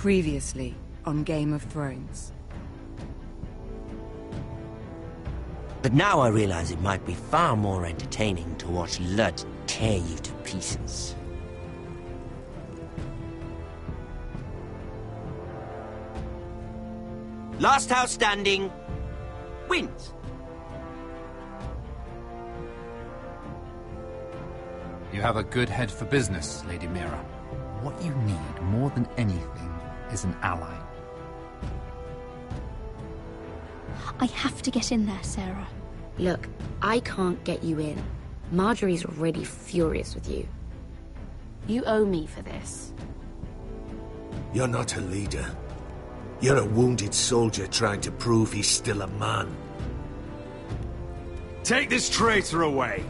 Previously on Game of Thrones. But now I realize it might be far more entertaining to watch Lud tear you to pieces. Last house standing wins. You have a good head for business, Lady Mira. What you need more than anything is an ally. I have to get in there, Sarah. Look, I can't get you in. Marjorie's already furious with you. You owe me for this. You're not a leader. You're a wounded soldier trying to prove he's still a man. Take this traitor away!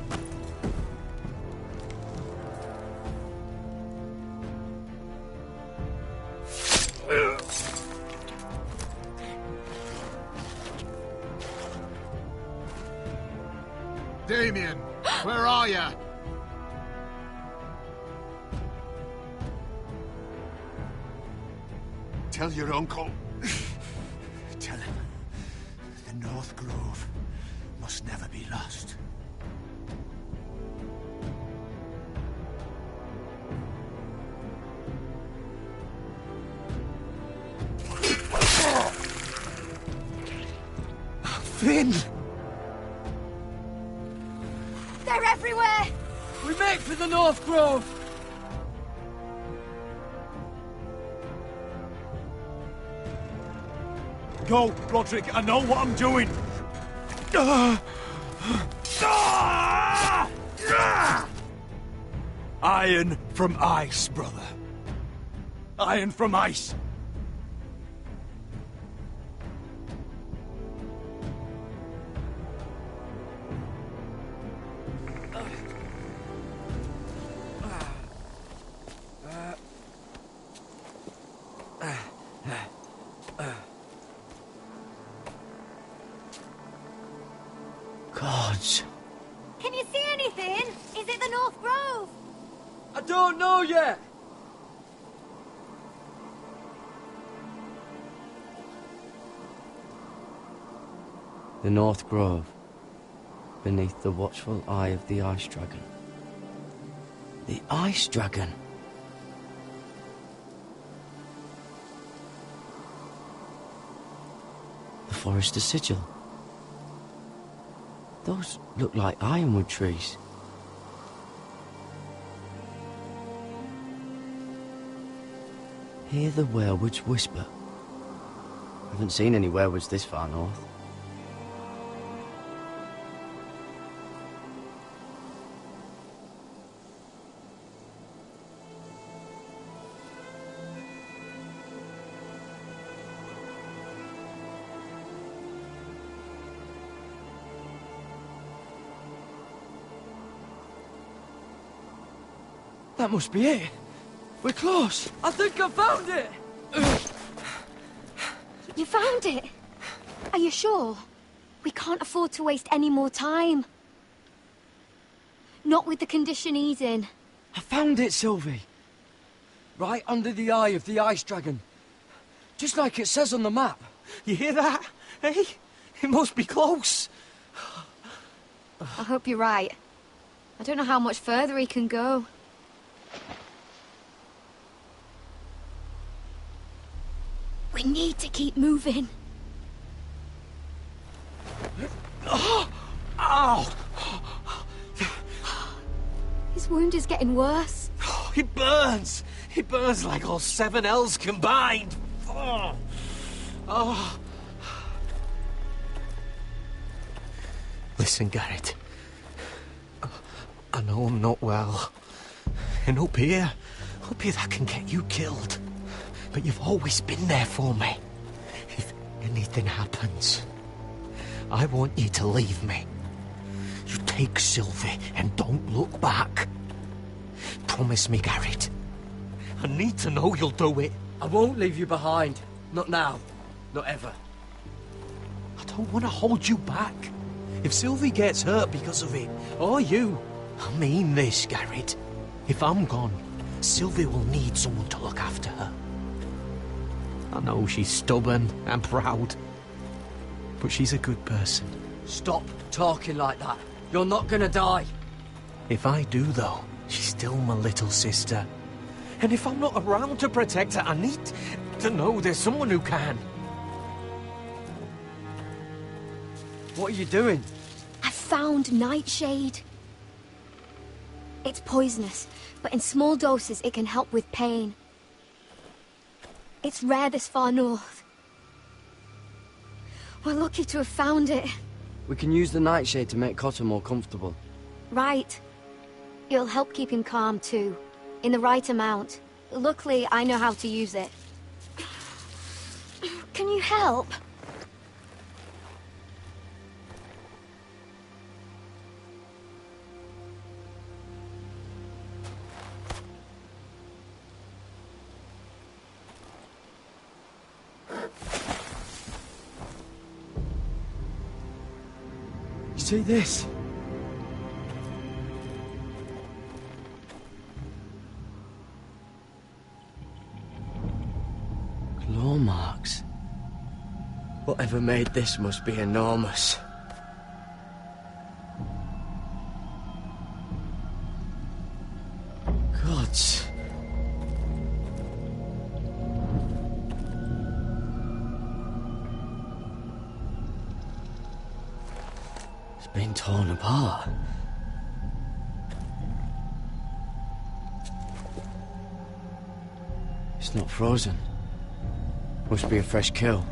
Damien, where are ya? Tell your uncle. Tell him the North Grove must never be lost. Finn! They're everywhere! We make for the North Grove! Go, Roderick, I know what I'm doing! Iron from ice, brother. Iron from ice. Gods. Can you see anything? Is it the North Grove? I don't know yet! The North Grove, beneath the watchful eye of the Ice Dragon. The Ice Dragon. The Forester's Sigil. Those look like ironwood trees. Hear the werewoods whisper. Haven't seen any werewoods this far north. That must be it. We're close. I think I found it! You found it? Are you sure? We can't afford to waste any more time. Not with the condition he's in. I found it, Sylvie. Right under the eye of the Ice Dragon. Just like it says on the map. You hear that? Hey? It must be close. I hope you're right. I don't know how much further he can go. We need to keep moving. Ow! His wound is getting worse. He burns! He burns like all 7 L's combined! Oh. Listen, Garrett. I know I'm not well. And up here that can get you killed. But you've always been there for me. If anything happens, I want you to leave me. You take Sylvie and don't look back. Promise me, Garrett. I need to know you'll do it. I won't leave you behind. Not now. Not ever. I don't want to hold you back. If Sylvie gets hurt because of it, or you, I mean this, Garrett. If I'm gone, Sylvie will need someone to look after her. I know she's stubborn and proud, but she's a good person. Stop talking like that. You're not gonna die. If I do, though, she's still my little sister. And if I'm not around to protect her, I need to know there's someone who can. What are you doing? I found nightshade. It's poisonous, but in small doses it can help with pain. It's rare this far north. We're lucky to have found it. We can use the nightshade to make Cotter more comfortable. Right. It'll help keep him calm too, in the right amount. Luckily, I know how to use it. Can you help? See this? Claw marks. Whatever made this must be enormous. Gods. Been torn apart. It's not frozen. Must be a fresh kill.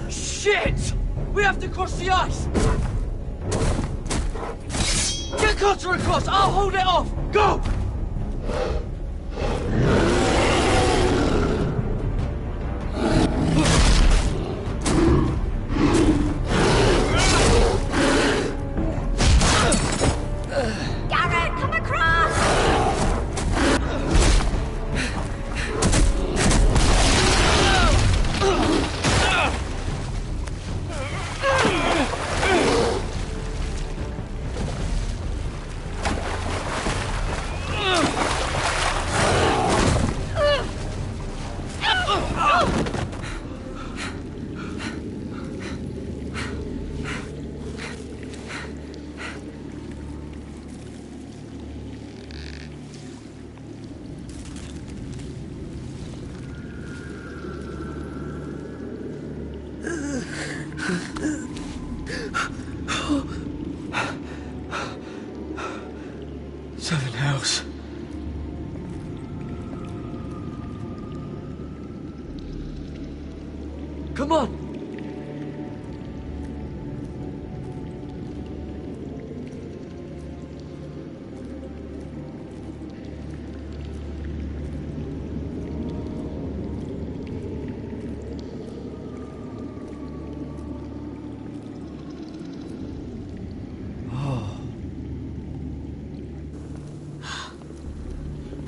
Shit! We have to cross the ice! Get Cotter across! I'll hold it off! Go! Garrett, come across! Seven hells. Come on!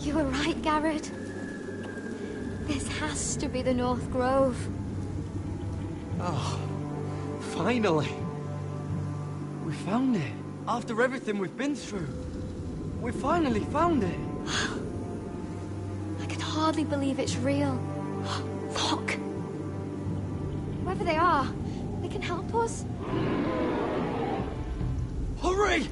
You were right, Garrett. This has to be the North Grove. Oh, finally. We found it. After everything we've been through. We finally found it. I can hardly believe it's real. Look! Whoever they are, they can help us. Hurry!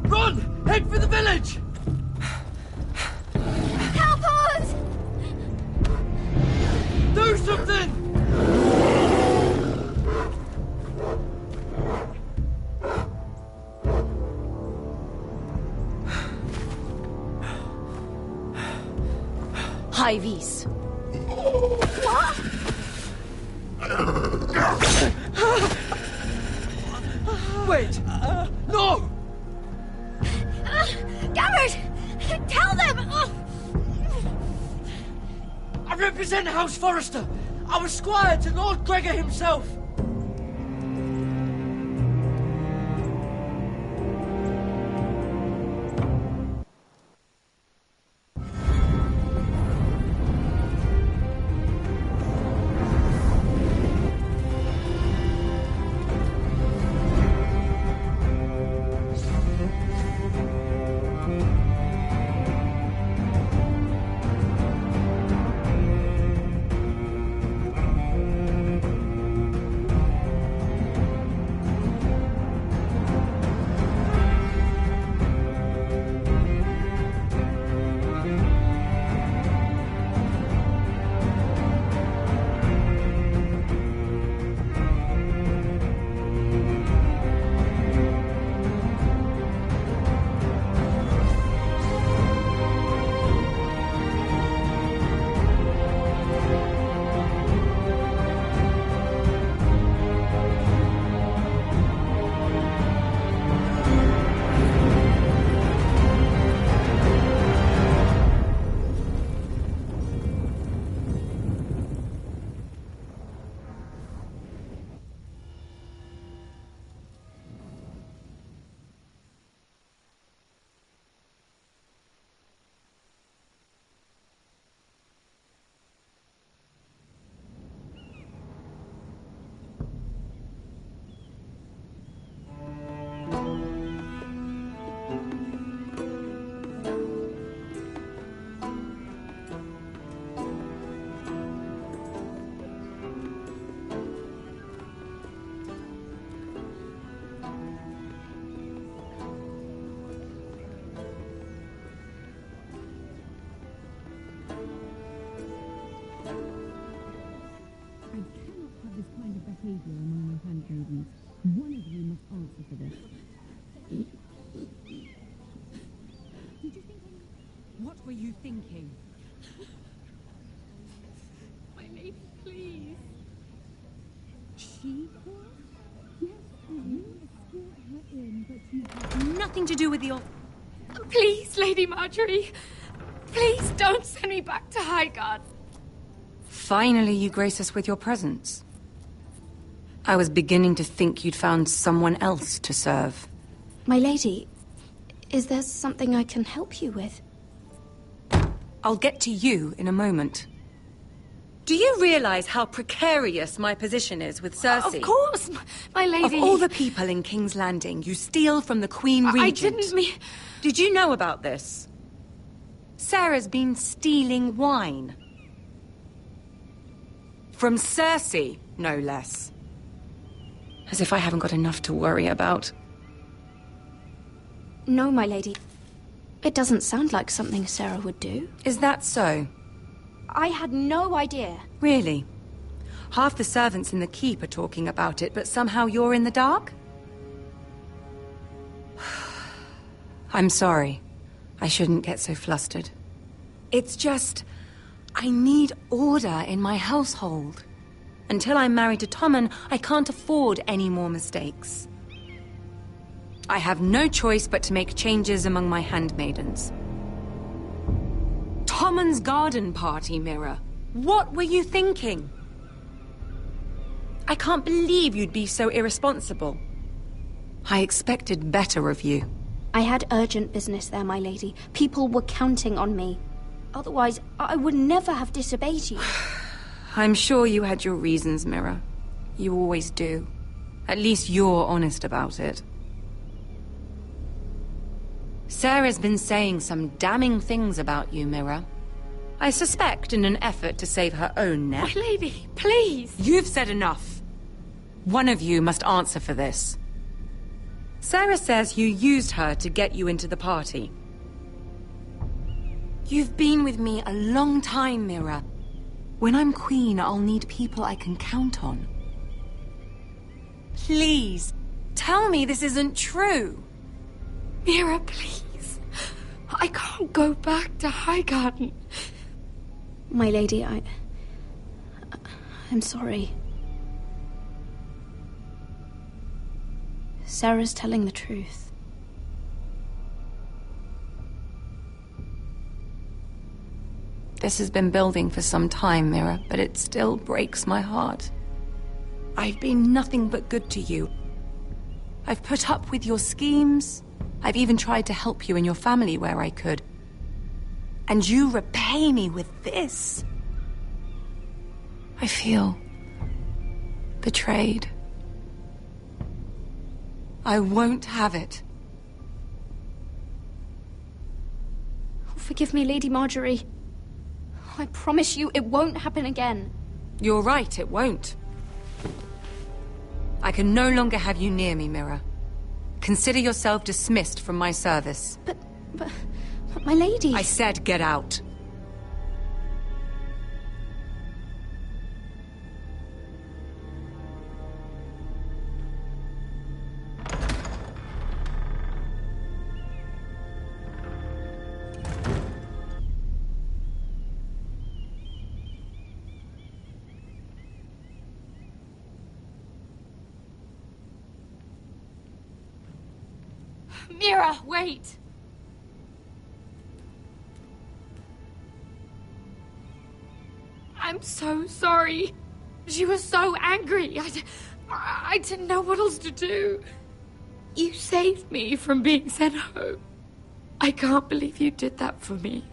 Run! Head for the village! Help us! Do something! High vis. What? Wait! No! Garrett! Tell them! I represent House Forrester. I was squire to Lord Gregor himself. behavior among your handmaidens. One of you must answer for this. Did you think What were you thinking? My lady, please. She was? Yes, you escort her in, but you have Nothing to do with the... Please, Lady Marjorie. Please don't send me back to Highgarden. Finally, you grace us with your presence. I was beginning to think you'd found someone else to serve. My lady, is there something I can help you with? I'll get to you in a moment. Do you realize how precarious my position is with Cersei? Of course, my lady. Of all the people in King's Landing, you steal from the Queen Regent. I didn't mean... Did you know about this? Sarah's been stealing wine. From Cersei, no less. As if I haven't got enough to worry about. No, my lady. It doesn't sound like something Sarah would do. Is that so? I had no idea. Really? Half the servants in the keep are talking about it, but somehow you're in the dark? I'm sorry. I shouldn't get so flustered. It's just... I need order in my household. Until I'm married to Tommen, I can't afford any more mistakes. I have no choice but to make changes among my handmaidens. Tommen's garden party, Mira. What were you thinking? I can't believe you'd be so irresponsible. I expected better of you. I had urgent business there, my lady. People were counting on me. Otherwise, I would never have disobeyed you. I'm sure you had your reasons, Mira. You always do. At least you're honest about it. Sarah's been saying some damning things about you, Mira. I suspect in an effort to save her own neck. My lady, please. You've said enough. One of you must answer for this. Sarah says you used her to get you into the party. You've been with me a long time, Mira. When I'm queen, I'll need people I can count on. Please, tell me this isn't true. Mira, please. I can't go back to Highgarden. My lady, I'm sorry. Sarah's telling the truth. This has been building for some time, Mira, but it still breaks my heart. I've been nothing but good to you. I've put up with your schemes. I've even tried to help you and your family where I could. And you repay me with this. I feel betrayed. I won't have it. Forgive me, Lady Marjorie. I promise you it won't happen again. You're right, it won't. I can no longer have you near me, Mira. Consider yourself dismissed from my service. But my lady... I said get out. Mira, wait! I'm so sorry. She was so angry. I didn't know what else to do. You saved me from being sent home. I can't believe you did that for me.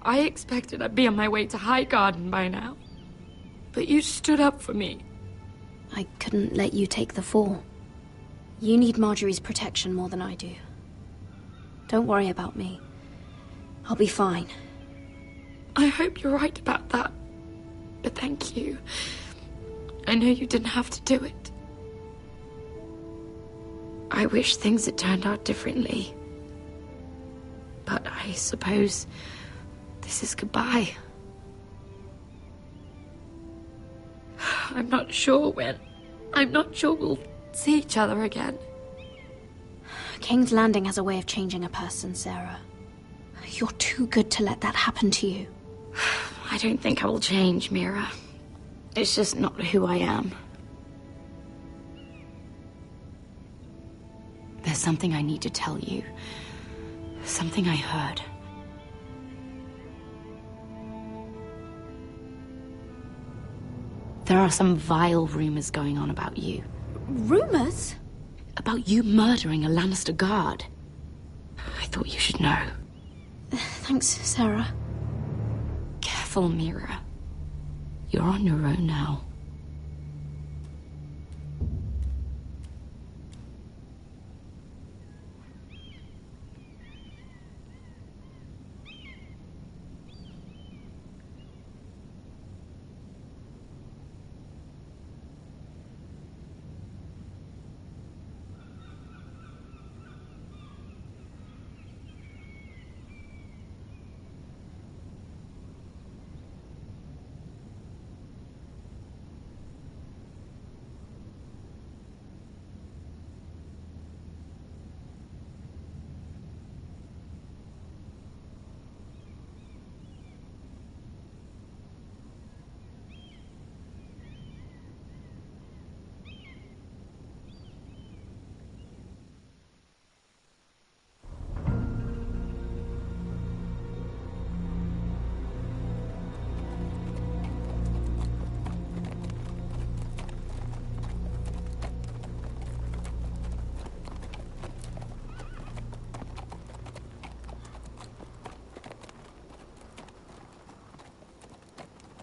I expected I'd be on my way to Highgarden by now. But you stood up for me. I couldn't let you take the fall. You need Marjorie's protection more than I do. Don't worry about me. I'll be fine. I hope you're right about that. But thank you. I know you didn't have to do it. I wish things had turned out differently. But I suppose this is goodbye. I'm not sure when. I'm not sure we'll see each other again. King's Landing has a way of changing a person, Sarah. You're too good to let that happen to you. I don't think I will change, Mira. It's just not who I am. There's something I need to tell you. Something I heard. There are some vile rumors going on about you. Rumors? About you murdering a Lannister guard. I thought you should know. Thanks, Sarah. Careful, Mira. You're on your own now.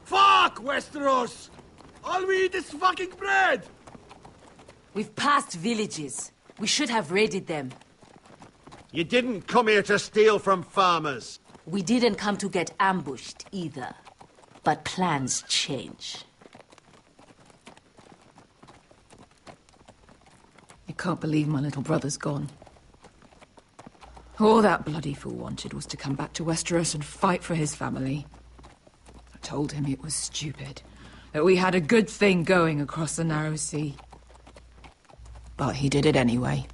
Fuck, Westeros! All we eat is fucking bread! We've passed villages. We should have raided them. You didn't come here to steal from farmers. We didn't come to get ambushed either. But plans change. can't believe my little brother's gone. All that bloody fool wanted was to come back to Westeros and fight for his family. I told him it was stupid, that we had a good thing going across the narrow sea. But he did it anyway.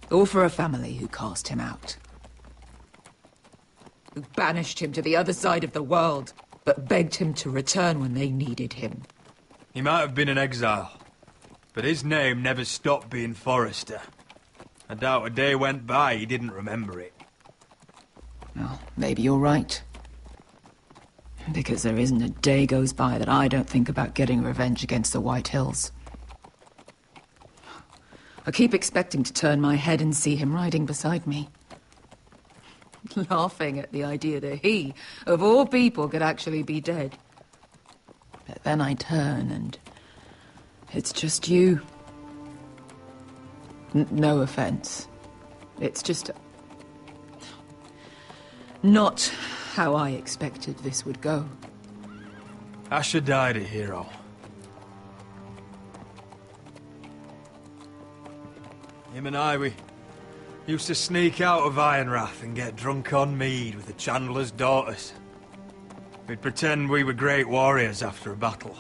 All for a family who cast him out. Who banished him to the other side of the world, but begged him to return when they needed him. He might have been in exile, but his name never stopped being Forrester. I doubt a day went by he didn't remember it. Well, maybe you're right. Because there isn't a day goes by that I don't think about getting revenge against the White Hills. I keep expecting to turn my head and see him riding beside me. Laughing at the idea that he, of all people, could actually be dead. But then I turn and it's just you. No offense. It's just not how I expected this would go. Asher died a hero. Him and I, we used to sneak out of Ironrath and get drunk on mead with the Chandler's daughters. We'd pretend we were great warriors after a battle.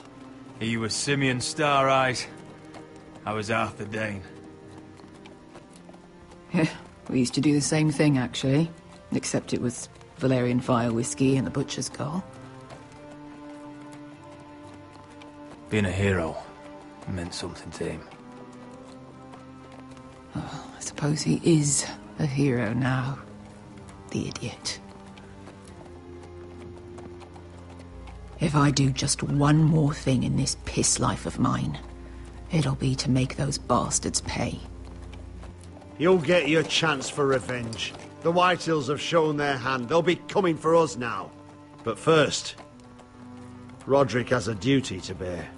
He was Simeon Star-Eyes. I was Arthur Dane. Yeah, we used to do the same thing, actually. Except it was Valerian fire whiskey and the butcher's girl. Being a hero meant something to him. Oh, I suppose he is a hero now. The idiot. If I do just one more thing in this piss life of mine, it'll be to make those bastards pay. You'll get your chance for revenge. The Whitehills have shown their hand. They'll be coming for us now. But first, Roderick has a duty to bear.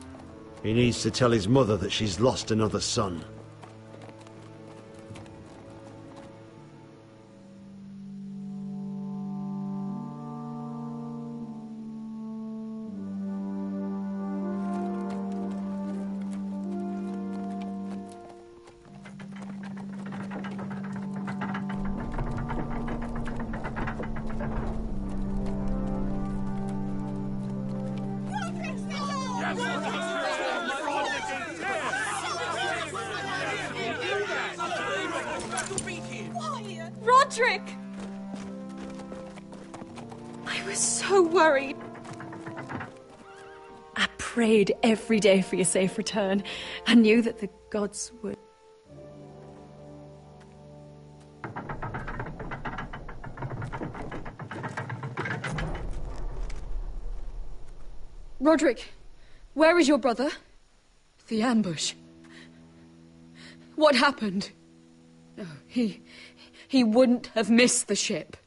He needs to tell his mother that she's lost another son. Roderick! I was so worried. I prayed every day for your safe return. I knew that the gods would. Roderick, where is your brother? The ambush. What happened? Oh, he wouldn't have missed the ship.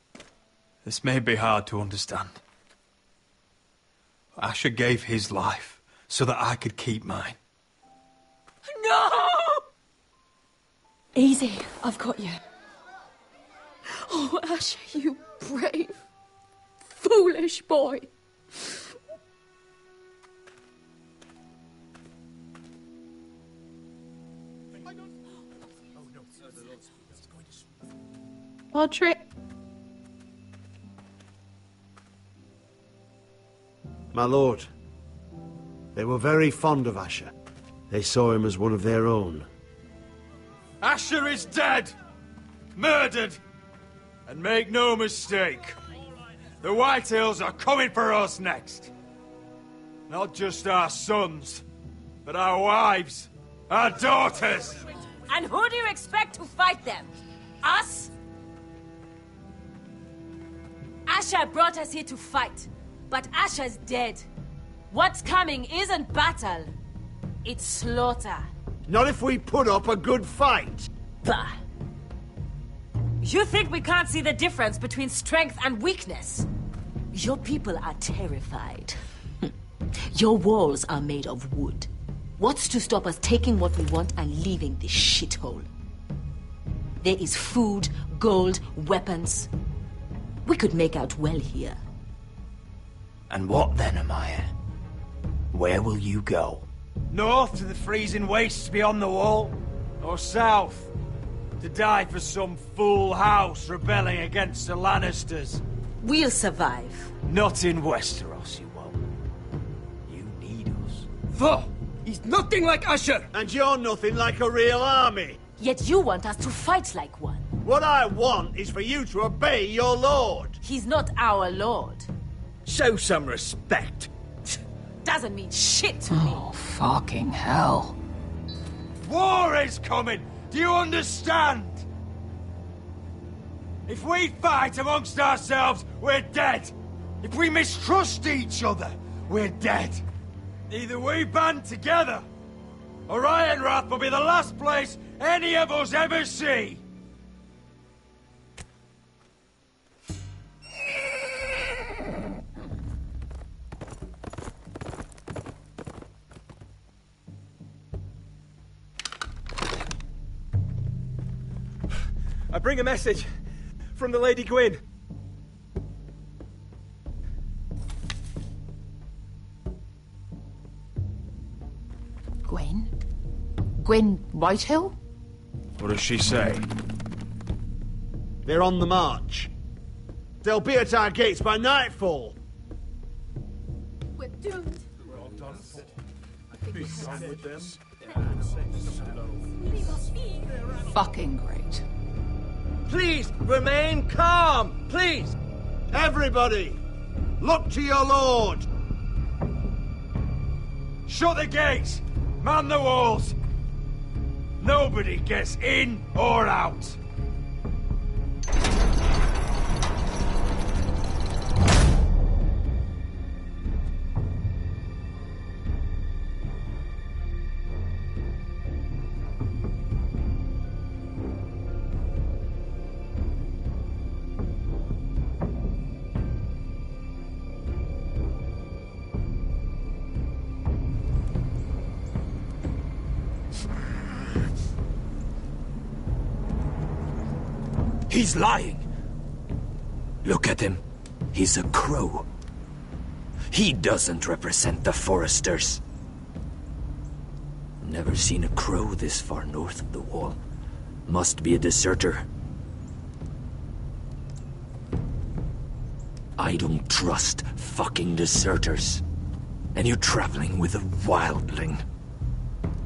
This may be hard to understand. Asher gave his life so that I could keep mine. No! Easy, I've got you. Oh, Asher, you brave, foolish boy. Roderick. My lord, they were very fond of Asher. They saw him as one of their own. Asher is dead! Murdered! And make no mistake, the Whitehills are coming for us next. Not just our sons, but our wives, our daughters. And who do you expect to fight them? Us? Asher brought us here to fight, but Asher's dead. What's coming isn't battle, it's slaughter. Not if we put up a good fight. Bah! You think we can't see the difference between strength and weakness? Your people are terrified. Your walls are made of wood. What's to stop us taking what we want and leaving this shithole? There is food, gold, weapons. We could make out well here. And what then, Amaya? Where will you go? North to the freezing wastes beyond the wall. Or south, to die for some fool house rebelling against the Lannisters. We'll survive. Not in Westeros, you won't. You need us. Thor! He's nothing like Usher! And you're nothing like a real army! Yet you want us to fight like one. What I want is for you to obey your lord! He's not our lord. Show some respect. Doesn't mean shit to me. Oh, fucking hell. War is coming! Do you understand? If we fight amongst ourselves, we're dead. If we mistrust each other, we're dead. Either we band together, or Ironrath will be the last place any of us ever see. I bring a message from the Lady Gwyn. Gwyn? Gwyn Whitehill? What does she say? They're on the march. They'll be at our gates by nightfall. We're doomed. We're all done. Be done with them. Fucking great. Please, remain calm! Please! Everybody! Look to your lord! Shut the gates! Man the walls! Nobody gets in or out! He's lying. Look at him. He's a crow. He doesn't represent the Foresters. Never seen a crow this far north of the wall. Must be a deserter. I don't trust fucking deserters. And you're traveling with a wildling.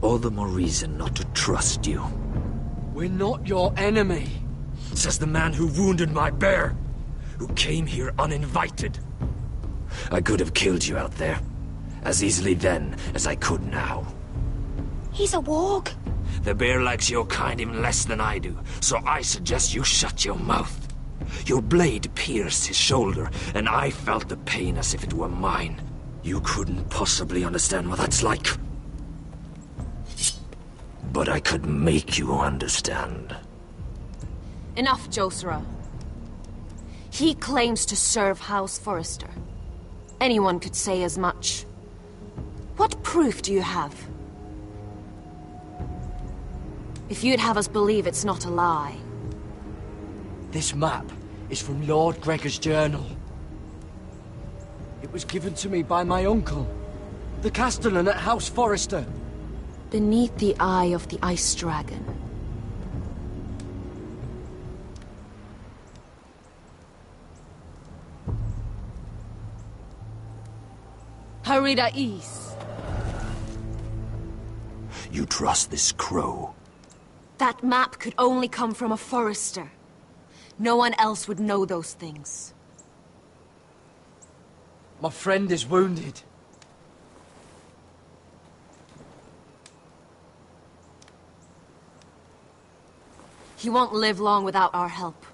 All the more reason not to trust you. We're not your enemy. Says the man who wounded my bear, who came here uninvited. I could have killed you out there, as easily then as I could now. He's a warg. The bear likes your kind even less than I do, so I suggest you shut your mouth. Your blade pierced his shoulder, and I felt the pain as if it were mine. You couldn't possibly understand what that's like. But I could make you understand. Enough, Josera. He claims to serve House Forrester. Anyone could say as much. What proof do you have? If you'd have us believe it's not a lie. This map is from Lord Gregor's journal. It was given to me by my uncle, the Castellan at House Forrester. Beneath the eye of the Ice Dragon. Harida East. You trust this crow? That map could only come from a Forrester. No one else would know those things. My friend is wounded. He won't live long without our help.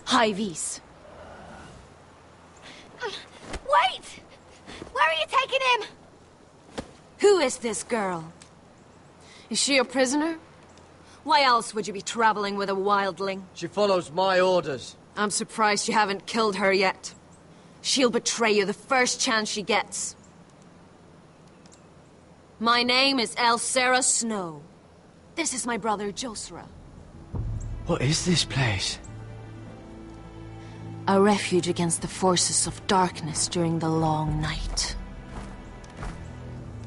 High Vis. Wait! Where are you taking him? Who is this girl? Is she a prisoner? Why else would you be traveling with a wildling? She follows my orders. I'm surprised you haven't killed her yet. She'll betray you the first chance she gets. My name is Elsera Snow. This is my brother, Josera. What is this place? A refuge against the forces of darkness during the long night.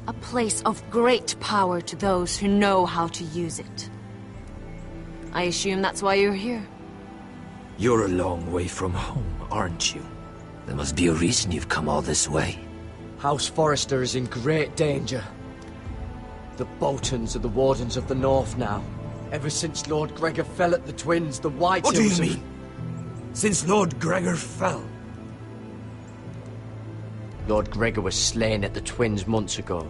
A place of great power to those who know how to use it. I assume that's why you're here. You're a long way from home, aren't you? There must be a reason you've come all this way. House Forrester is in great danger. The Boltons are the Wardens of the North now. Ever since Lord Gregor fell at the Twins, the White What do you Hills mean? Since Lord Gregor fell? Lord Gregor was slain at the Twins months ago,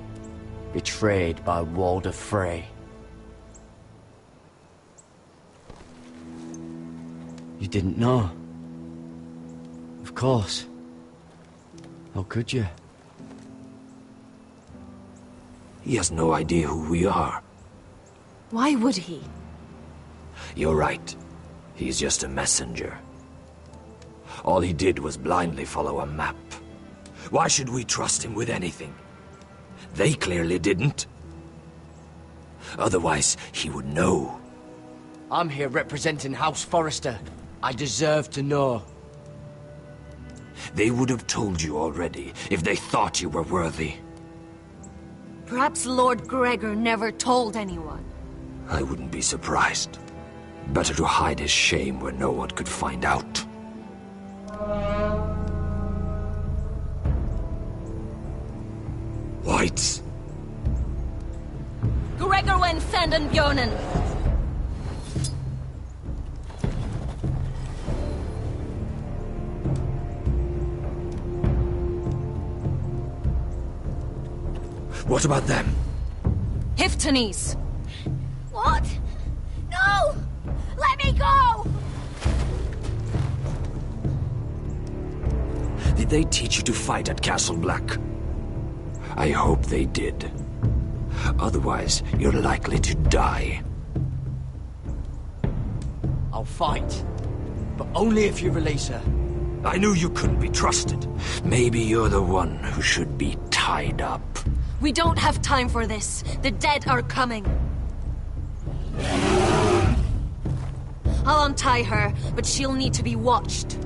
betrayed by Walder Frey. You didn't know? Of course. How could you? He has no idea who we are. Why would he? You're right. He's just a messenger. All he did was blindly follow a map. Why should we trust him with anything? They clearly didn't. Otherwise, he would know. I'm here representing House Forrester. I deserve to know. They would have told you already, if they thought you were worthy. Perhaps Lord Gregor never told anyone. I wouldn't be surprised. Better to hide his shame where no one could find out. Whites. Gregor wen senden björnen. What about them? Hiftanes. What? No! Let me go! Did they teach you to fight at Castle Black? I hope they did. Otherwise, you're likely to die. I'll fight. But only if you release her. I knew you couldn't be trusted. Maybe you're the one who should be tied up. We don't have time for this. The dead are coming. I'll untie her, but she'll need to be watched.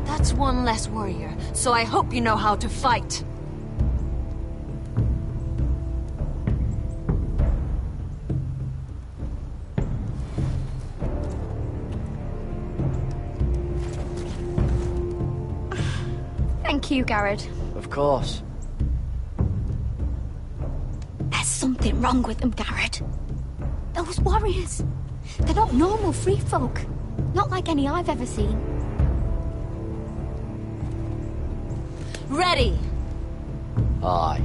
That's one less warrior, so I hope you know how to fight. Thank you, Garrett. Of course. There's something wrong with them, Garrett. Those warriors. They're not normal free folk. Not like any I've ever seen. Ready! Aye.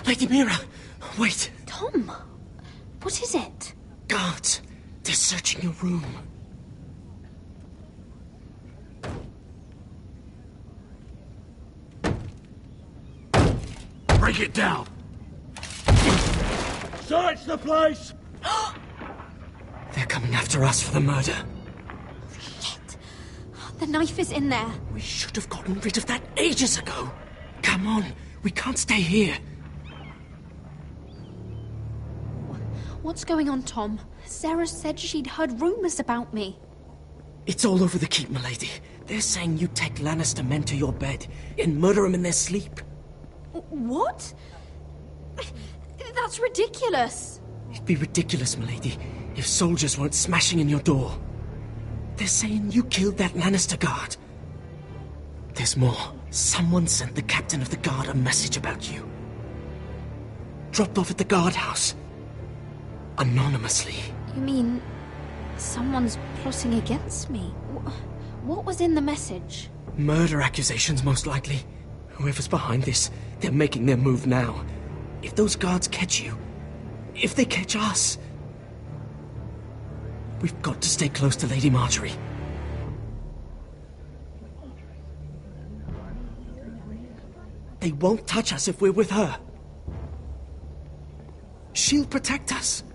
Lady Mira, wait. Tom, what is it? Guards, they're searching your room. Break it down! Search the place! They're coming after us for the murder. Shit. The knife is in there. We should have gotten rid of that ages ago. Come on, we can't stay here. What's going on, Tom? Sarah said she'd heard rumors about me. It's all over the keep, milady. They're saying you take Lannister men to your bed and murder them in their sleep. What? That's ridiculous. It'd be ridiculous, milady, if soldiers weren't smashing in your door. They're saying you killed that Lannister guard. There's more. Someone sent the captain of the guard a message about you. Dropped off at the guardhouse. Anonymously. You mean someone's plotting against me? What was in the message? Murder accusations, most likely. Whoever's behind this, they're making their move now. If those guards catch you, if they catch us, we've got to stay close to Lady Marjorie. They won't touch us if we're with her. She'll protect us.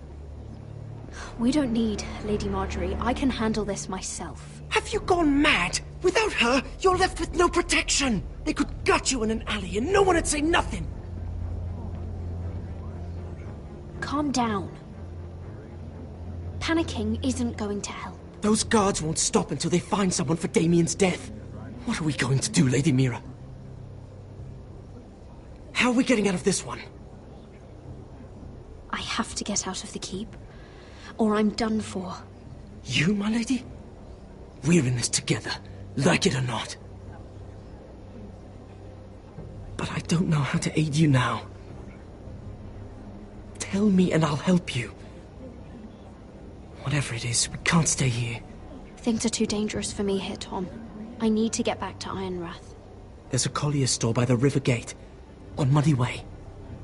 We don't need Lady Marjorie. I can handle this myself. Have you gone mad? Without her, you're left with no protection. They could gut you in an alley and no one would say nothing. Calm down. Panicking isn't going to help. Those guards won't stop until they find someone for Damien's death. What are we going to do, Lady Mira? How are we getting out of this one? I have to get out of the keep, or I'm done for. You, my lady? We're in this together, like it or not. But I don't know how to aid you now. Tell me and I'll help you. Whatever it is, we can't stay here. Things are too dangerous for me here, Tom. I need to get back to Ironrath. There's a collier's store by the river gate, on Muddy Way.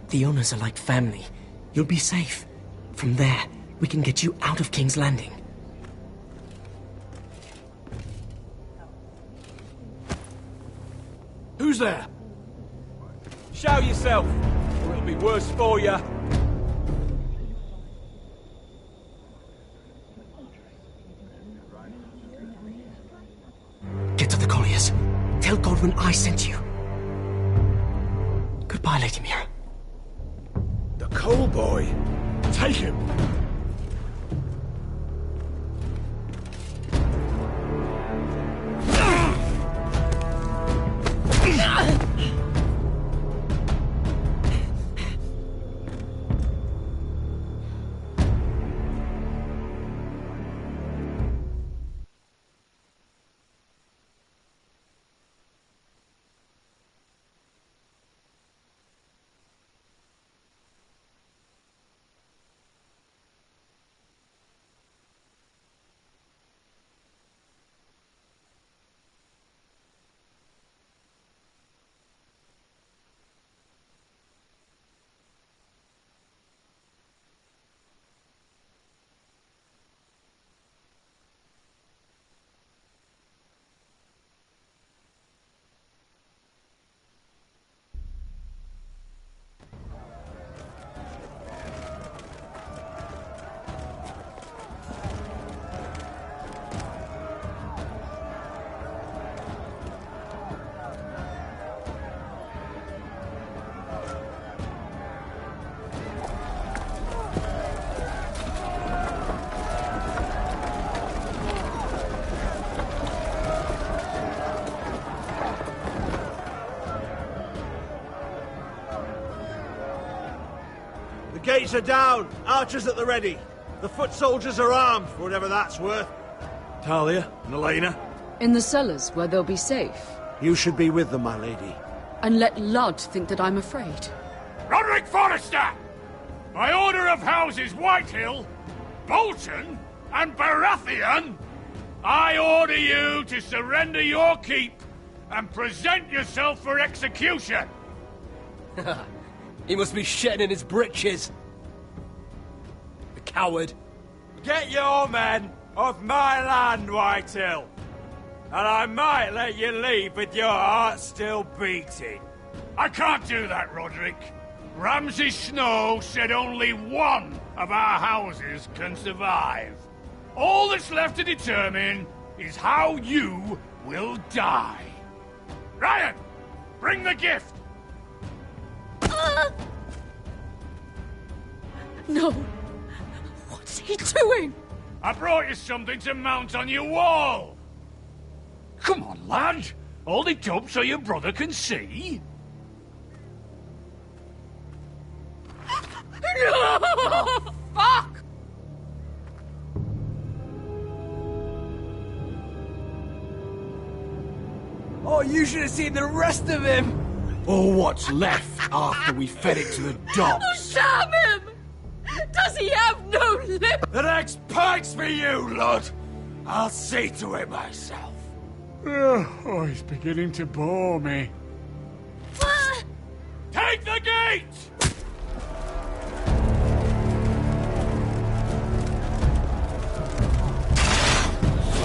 The owners are like family. You'll be safe. From there, we can get you out of King's Landing. Who's there? Show yourself, or it'll be worse for you. Get to the colliers. Tell Godwin I sent you. Goodbye, Lady Mira. The coal boy. Take him. The gates are down. Archers at the ready. The foot soldiers are armed, for whatever that's worth. Talia and Elena? In the cellars, where they'll be safe. You should be with them, my lady. And let Ludd think that I'm afraid. Roderick Forrester! By order of Houses Whitehill, Bolton, and Baratheon, I order you to surrender your keep and present yourself for execution! He must be shitting in his britches. The coward. Get your men off my land, Whitehill, and I might let you leave with your heart still beating. I can't do that, Roderick. Ramsay Snow said only one of our houses can survive. All that's left to determine is how you will die. Ryan, bring the gift! No. What's he doing? I brought you something to mount on your wall. Come on, lad. Hold it up so your brother can see. No! Fuck! Oh, you should have seen the rest of him! Or what's left after we fed it to the dogs. Damn him! Does he have no lip? The next pike's for you, Lud. I'll see to it myself. Oh, he's beginning to bore me. Take the gate!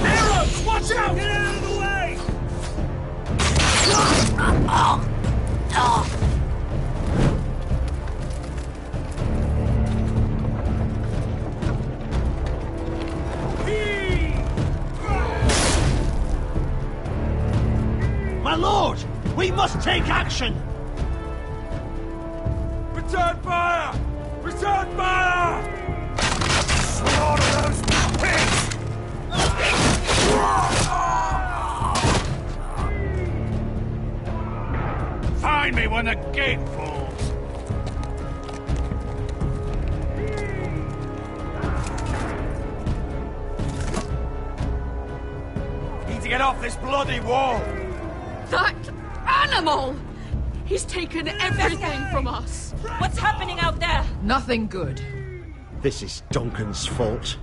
Arrows! Watch out! Get out of the way! My lord! We must take action! Return fire! Return fire! Slaughter those pigs! Find me when the gate falls! Need to get off this bloody wall! That animal! He's taken everything from us! What's happening out there? Nothing good. This is Duncan's fault.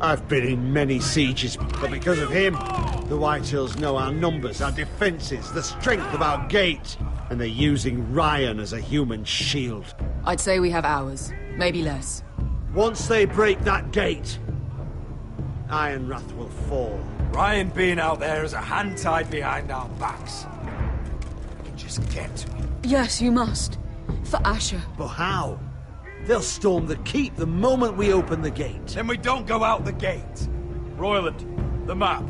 I've been in many sieges, but because of him, the Whitehills know our numbers, our defences, the strength of our gate, and they're using Ryan as a human shield. I'd say we have hours, maybe less. Once they break that gate, Ironrath will fall. Ryan being out there is a hand tied behind our backs. We can just get to him. Yes, you must. For Asher. But how? They'll storm the keep the moment we open the gate. Then we don't go out the gate. Royland, the map.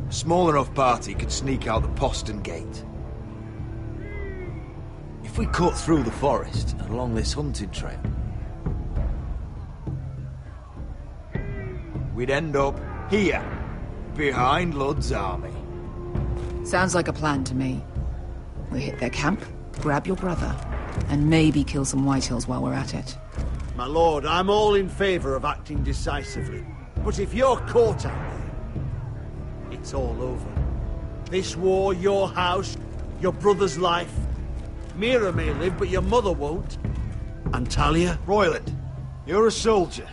A small enough party could sneak out the postern gate. If we cut through the forest and along this hunting trail, we'd end up here, behind Ludd's army. Sounds like a plan to me. We hit their camp, grab your brother, and maybe kill some Whitehills while we're at it. My lord, I'm all in favour of acting decisively. But if you're caught out there, it's all over. This war, your house, your brother's life. Mira may live, but your mother won't. And Talia? Royland, you're a soldier.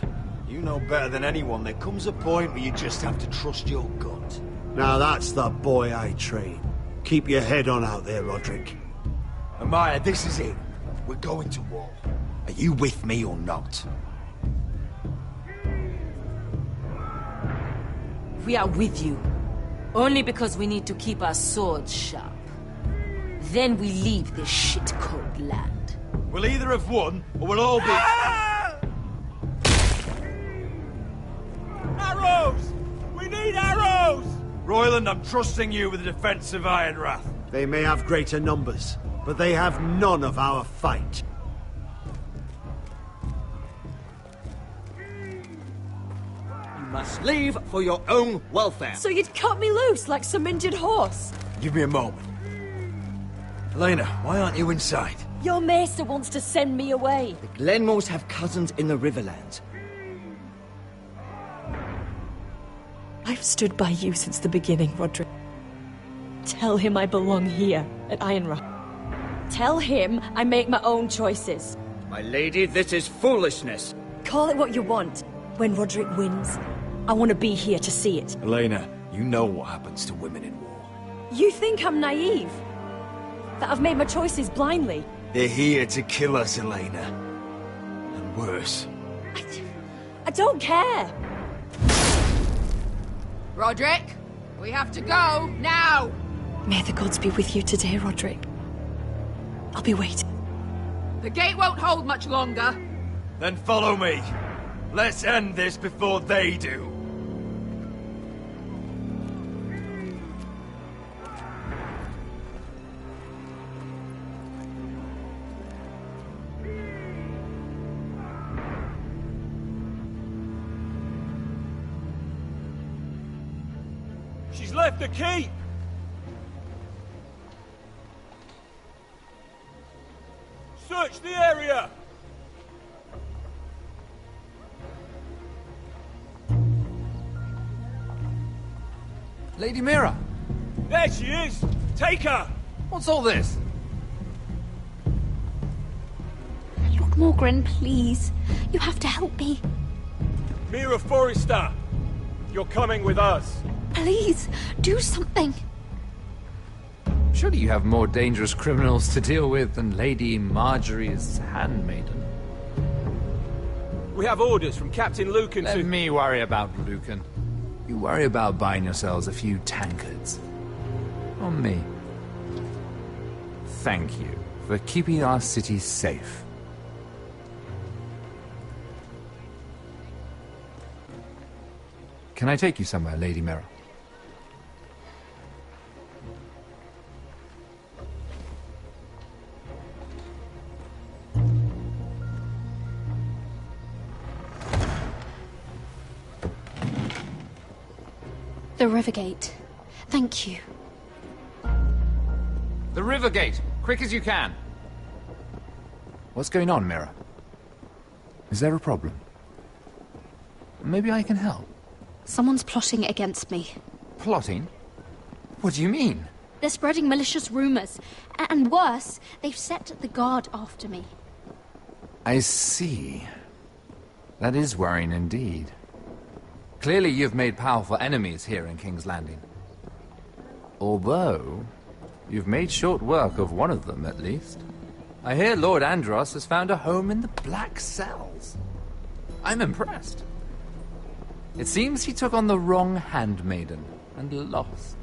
You know better than anyone there comes a point where you just have to trust your gut. Now that's the boy I train. Keep your head on out there, Roderick. Amaya, this is it. We're going to war. Are you with me or not? We are with you. Only because we need to keep our swords sharp. Then we leave this shit-cold land. We'll either have won, or we'll all be... Arrows! We need arrows! Royland, I'm trusting you with the defense of Ironrath. They may have greater numbers, but they have none of our fight. You must leave for your own welfare. So you'd cut me loose like some injured horse? Give me a moment. Elena, why aren't you inside? Your maester wants to send me away. The Glenmores have cousins in the Riverlands. I've stood by you since the beginning, Roderick. Tell him I belong here, at Ironrath. Tell him I make my own choices. My lady, this is foolishness. Call it what you want. When Roderick wins, I want to be here to see it. Elena, you know what happens to women in war. You think I'm naive? That I've made my choices blindly? They're here to kill us, Elena. And worse. I don't care. Roderick, we have to go, now! May the gods be with you today, Roderick. I'll be waiting. The gate won't hold much longer. Then follow me. Let's end this before they do. She's left the keep! Search the area! Lady Mira! There she is! Take her! What's all this? Lord Morgren, please. You have to help me. Mira Forrester! You're coming with us! Please, do something. Surely you have more dangerous criminals to deal with than Lady Marjorie's handmaiden. We have orders from Captain Lucan to... Let me worry about Lucan. You worry about buying yourselves a few tankards. On me. Thank you for keeping our city safe. Can I take you somewhere, Lady Mira? The Rivergate. Thank you. The Rivergate! Quick as you can! What's going on, Mira? Is there a problem? Maybe I can help. Someone's plotting against me. Plotting? What do you mean? They're spreading malicious rumors. And worse, they've set the guard after me. I see. That is worrying indeed. Clearly you've made powerful enemies here in King's Landing. Although, you've made short work of one of them, at least. I hear Lord Andros has found a home in the Black Cells. I'm impressed. It seems he took on the wrong handmaiden and lost.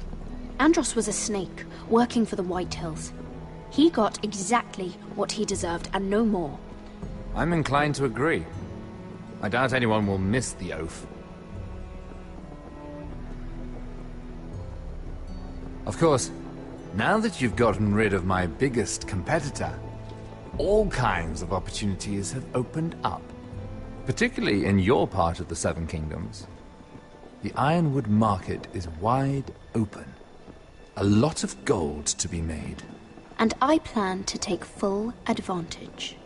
Andros was a snake, working for the White Hills. He got exactly what he deserved, and no more. I'm inclined to agree. I doubt anyone will miss the oath. Of course, now that you've gotten rid of my biggest competitor, all kinds of opportunities have opened up. Particularly in your part of the Seven Kingdoms. The Ironwood market is wide open. A lot of gold to be made. And I plan to take full advantage.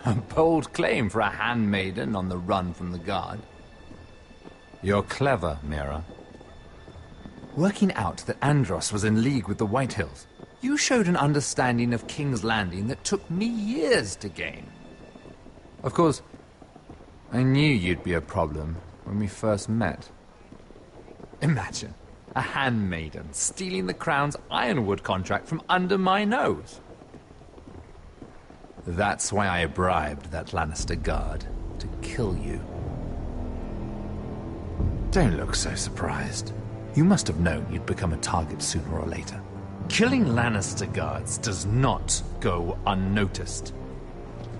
A bold claim for a handmaiden on the run from the guard. You're clever, Mira. Working out that Andros was in league with the White Hills, you showed an understanding of King's Landing that took me years to gain. Of course, I knew you'd be a problem when we first met. Imagine a handmaiden stealing the Crown's Ironwood contract from under my nose. That's why I bribed that Lannister guard to kill you. Don't look so surprised. You must have known you'd become a target sooner or later. Killing Lannister guards does not go unnoticed.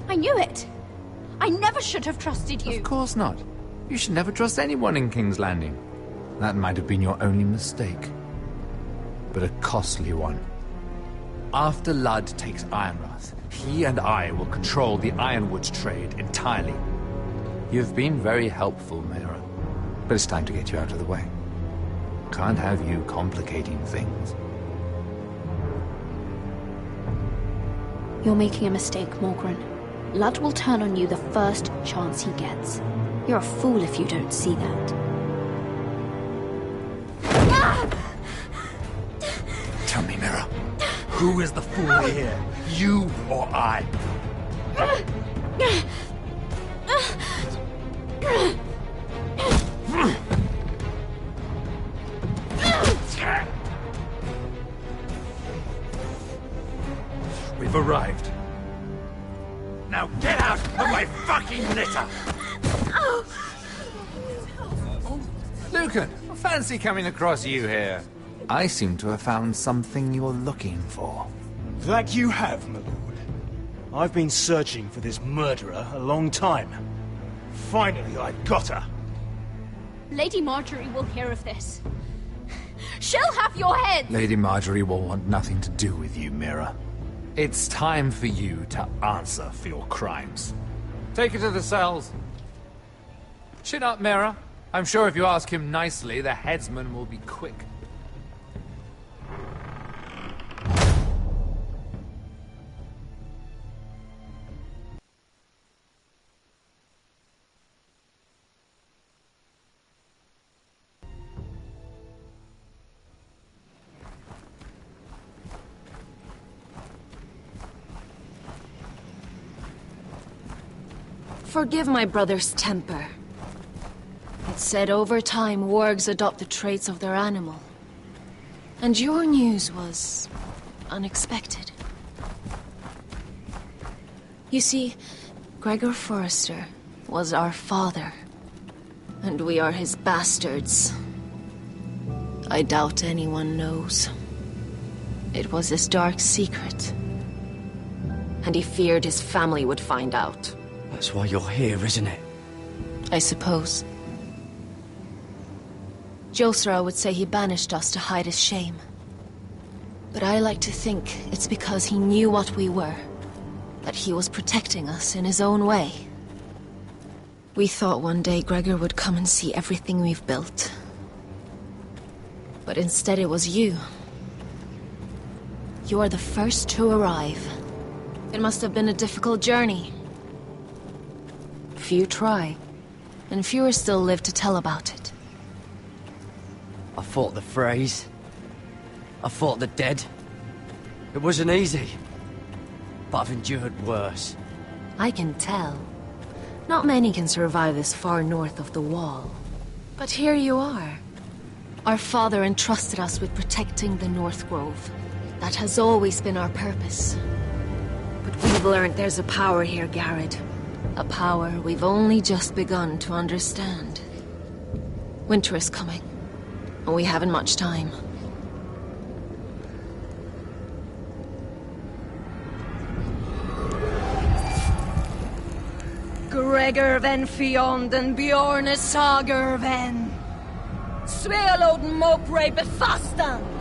I knew it! I never should have trusted you! Of course not. You should never trust anyone in King's Landing. That might have been your only mistake. But a costly one. After Ludd takes Ironrath, he and I will control the Ironwood trade entirely. You've been very helpful, Mira. But it's time to get you out of the way. Can't have you complicating things. You're making a mistake, Morgryn. Ludd will turn on you the first chance he gets. You're a fool if you don't see that. Tell me, Mira, who is the fool here? You or I? We've arrived. Now get out of my fucking litter! Lucan, fancy coming across you here. I seem to have found something you're looking for. That you have, my lord. I've been searching for this murderer a long time. Finally, I've got her. Lady Marjorie will hear of this. She'll have your head! Lady Marjorie will want nothing to do with you, Mira. It's time for you to answer for your crimes. Take her to the cells. Chin up, Mira. I'm sure if you ask him nicely, the headsman will be quick. Forgive my brother's temper. It's said over time wargs adopt the traits of their animal. And your news was unexpected. You see, Gregor Forrester was our father, and we are his bastards. I doubt anyone knows. It was his dark secret, And he feared his family would find out. That's why you're here, isn't it? I suppose. Josra would say he banished us to hide his shame. But I like to think it's because he knew what we were. That he was protecting us in his own way. We thought one day Gregor would come and see everything we've built. But instead it was you. You are the first to arrive. It must have been a difficult journey. Few try, and fewer still live to tell about it. I fought the Freys. I fought the dead. It wasn't easy. But I've endured worse. I can tell. Not many can survive this far north of the Wall. But here you are. Our father entrusted us with protecting the North Grove. That has always been our purpose. But we've learned there's a power here, Garrett. A power we've only just begun to understand. Winter is coming, and we haven't much time. Gregor ven Fionden Bjorne Sager ven Svealoden Mopre befastan.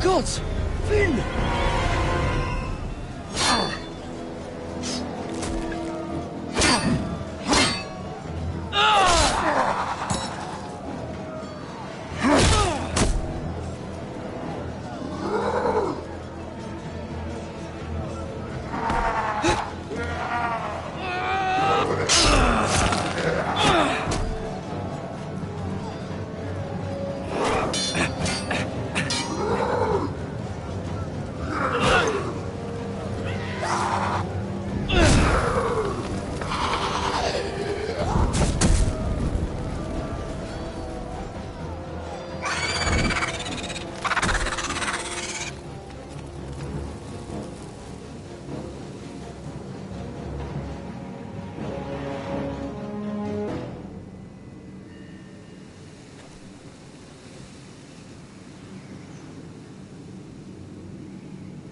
gods! Finn!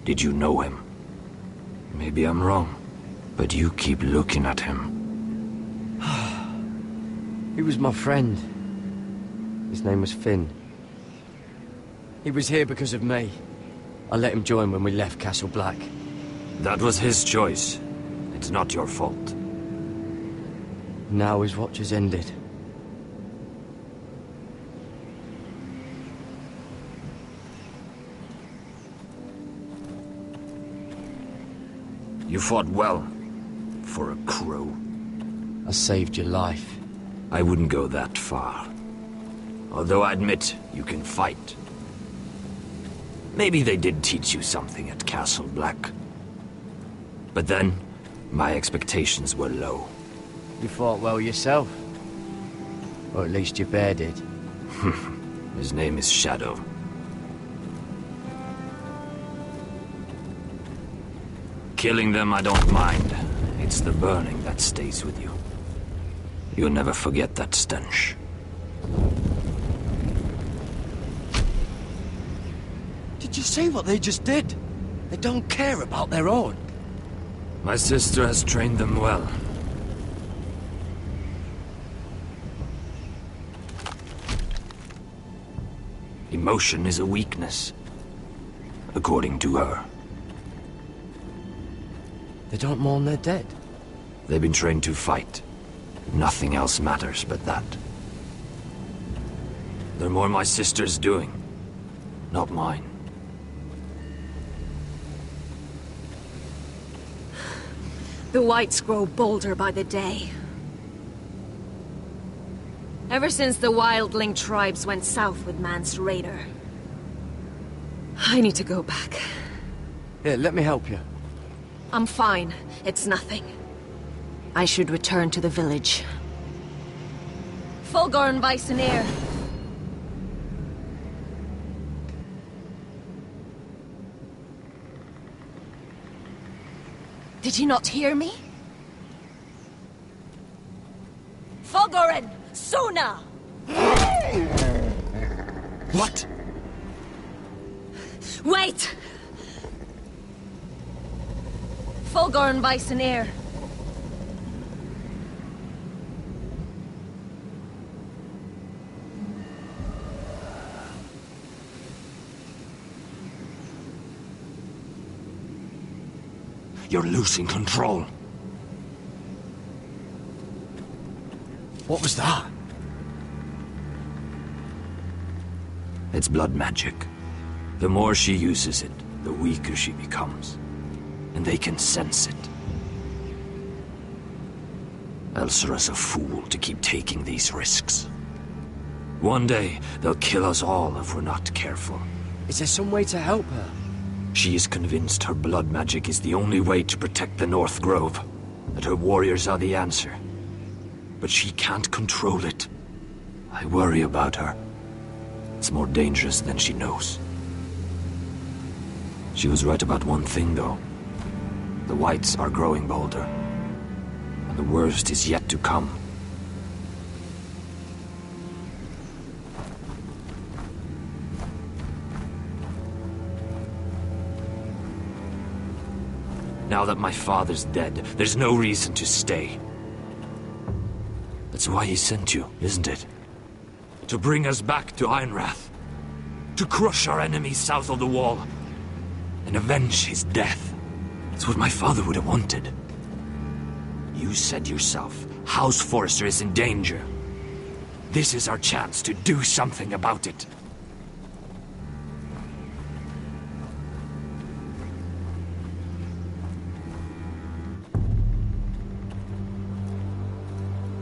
Did you know him? Maybe I'm wrong, but you keep looking at him. He was my friend. His name was Finn. He was here because of me. I let him join when we left Castle Black. That was his choice. It's not your fault. Now his watch has ended. You fought well. For a crow. I saved your life. I wouldn't go that far. Although I admit, you can fight. Maybe they did teach you something at Castle Black. But then, my expectations were low. You fought well yourself. Or at least your bear did. His name is Shadow. Killing them I don't mind. It's the burning that stays with you. You'll never forget that stench. Did you see what they just did? They don't care about their own. My sister has trained them well. Emotion is a weakness, according to her. They don't mourn their dead. They've been trained to fight. Nothing else matters but that. They're more my sister's doing, not mine. The whites grow bolder by the day. Ever since the wildling tribes went south with Mance Raider. I need to go back. Here, let me help you. I'm fine. It's nothing. I should return to the village. Fulgorn Weisenir. Did you not hear me? Fulgorin! Suna! What? Wait! Fulgorn Weisenir. You're losing control. What was that? It's blood magic. The more she uses it, the weaker she becomes. And they can sense it. Elsera's a fool to keep taking these risks. One day, they'll kill us all if we're not careful. Is there some way to help her? She is convinced her blood magic is the only way to protect the North Grove, that her warriors are the answer. But she can't control it. I worry about her. It's more dangerous than she knows. She was right about one thing, though. The whites are growing bolder. And the worst is yet to come. Now that my father's dead, there's no reason to stay. That's why he sent you, isn't it? To bring us back to Ironrath. To crush our enemies south of the wall. And avenge his death. It's what my father would have wanted. You said yourself, House Forrester is in danger. This is our chance to do something about it.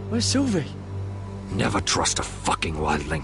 Where's Sylvie? Never trust a fucking wildling.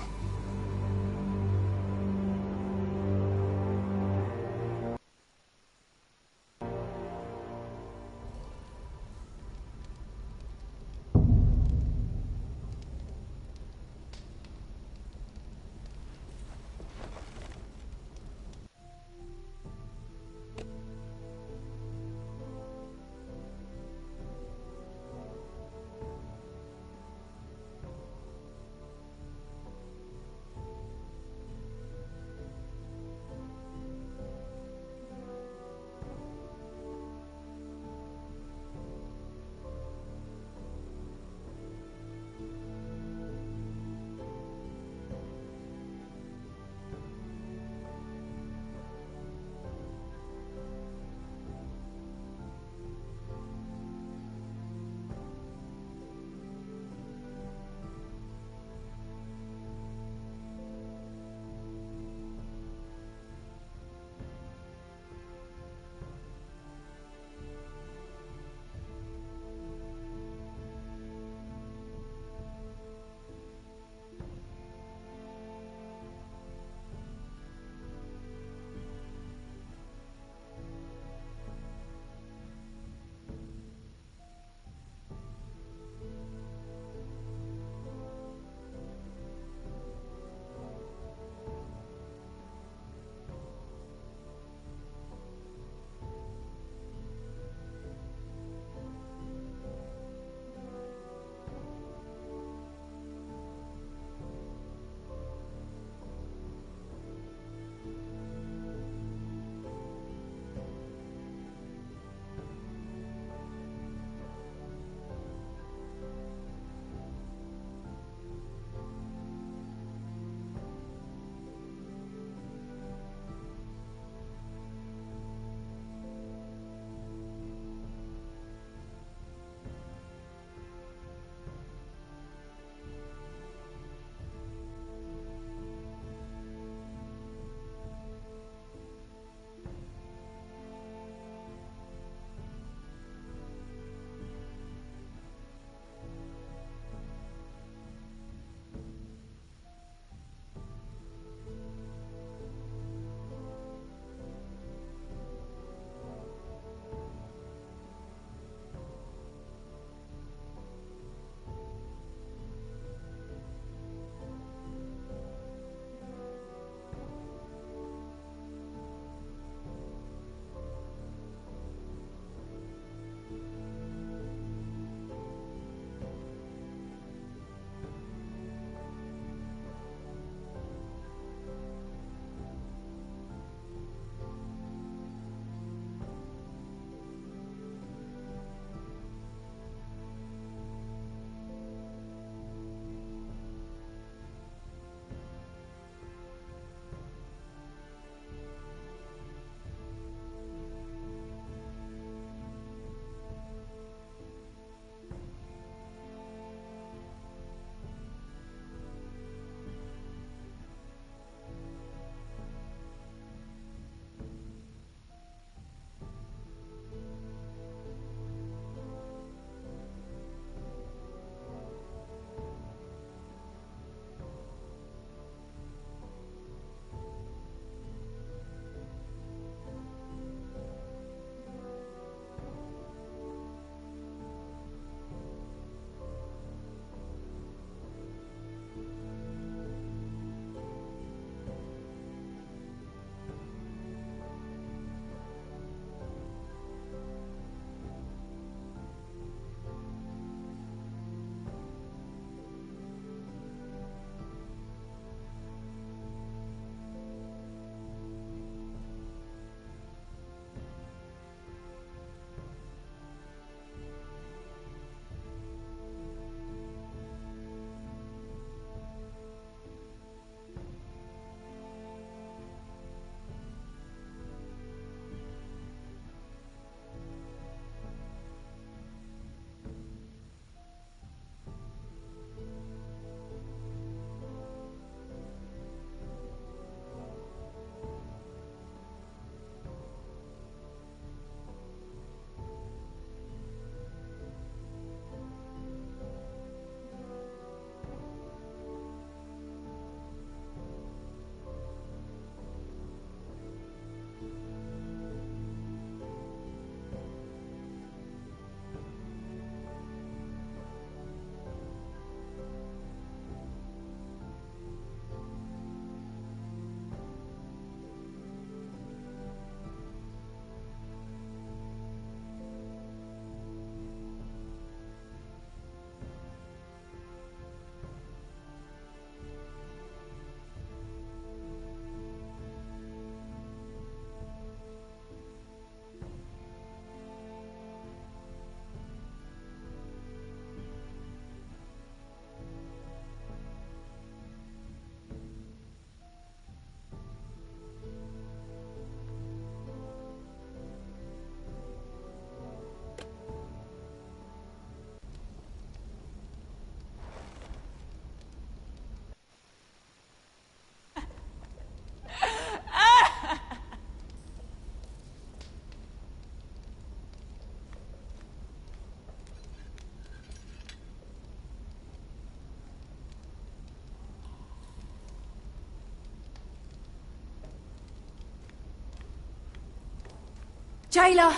Jailer,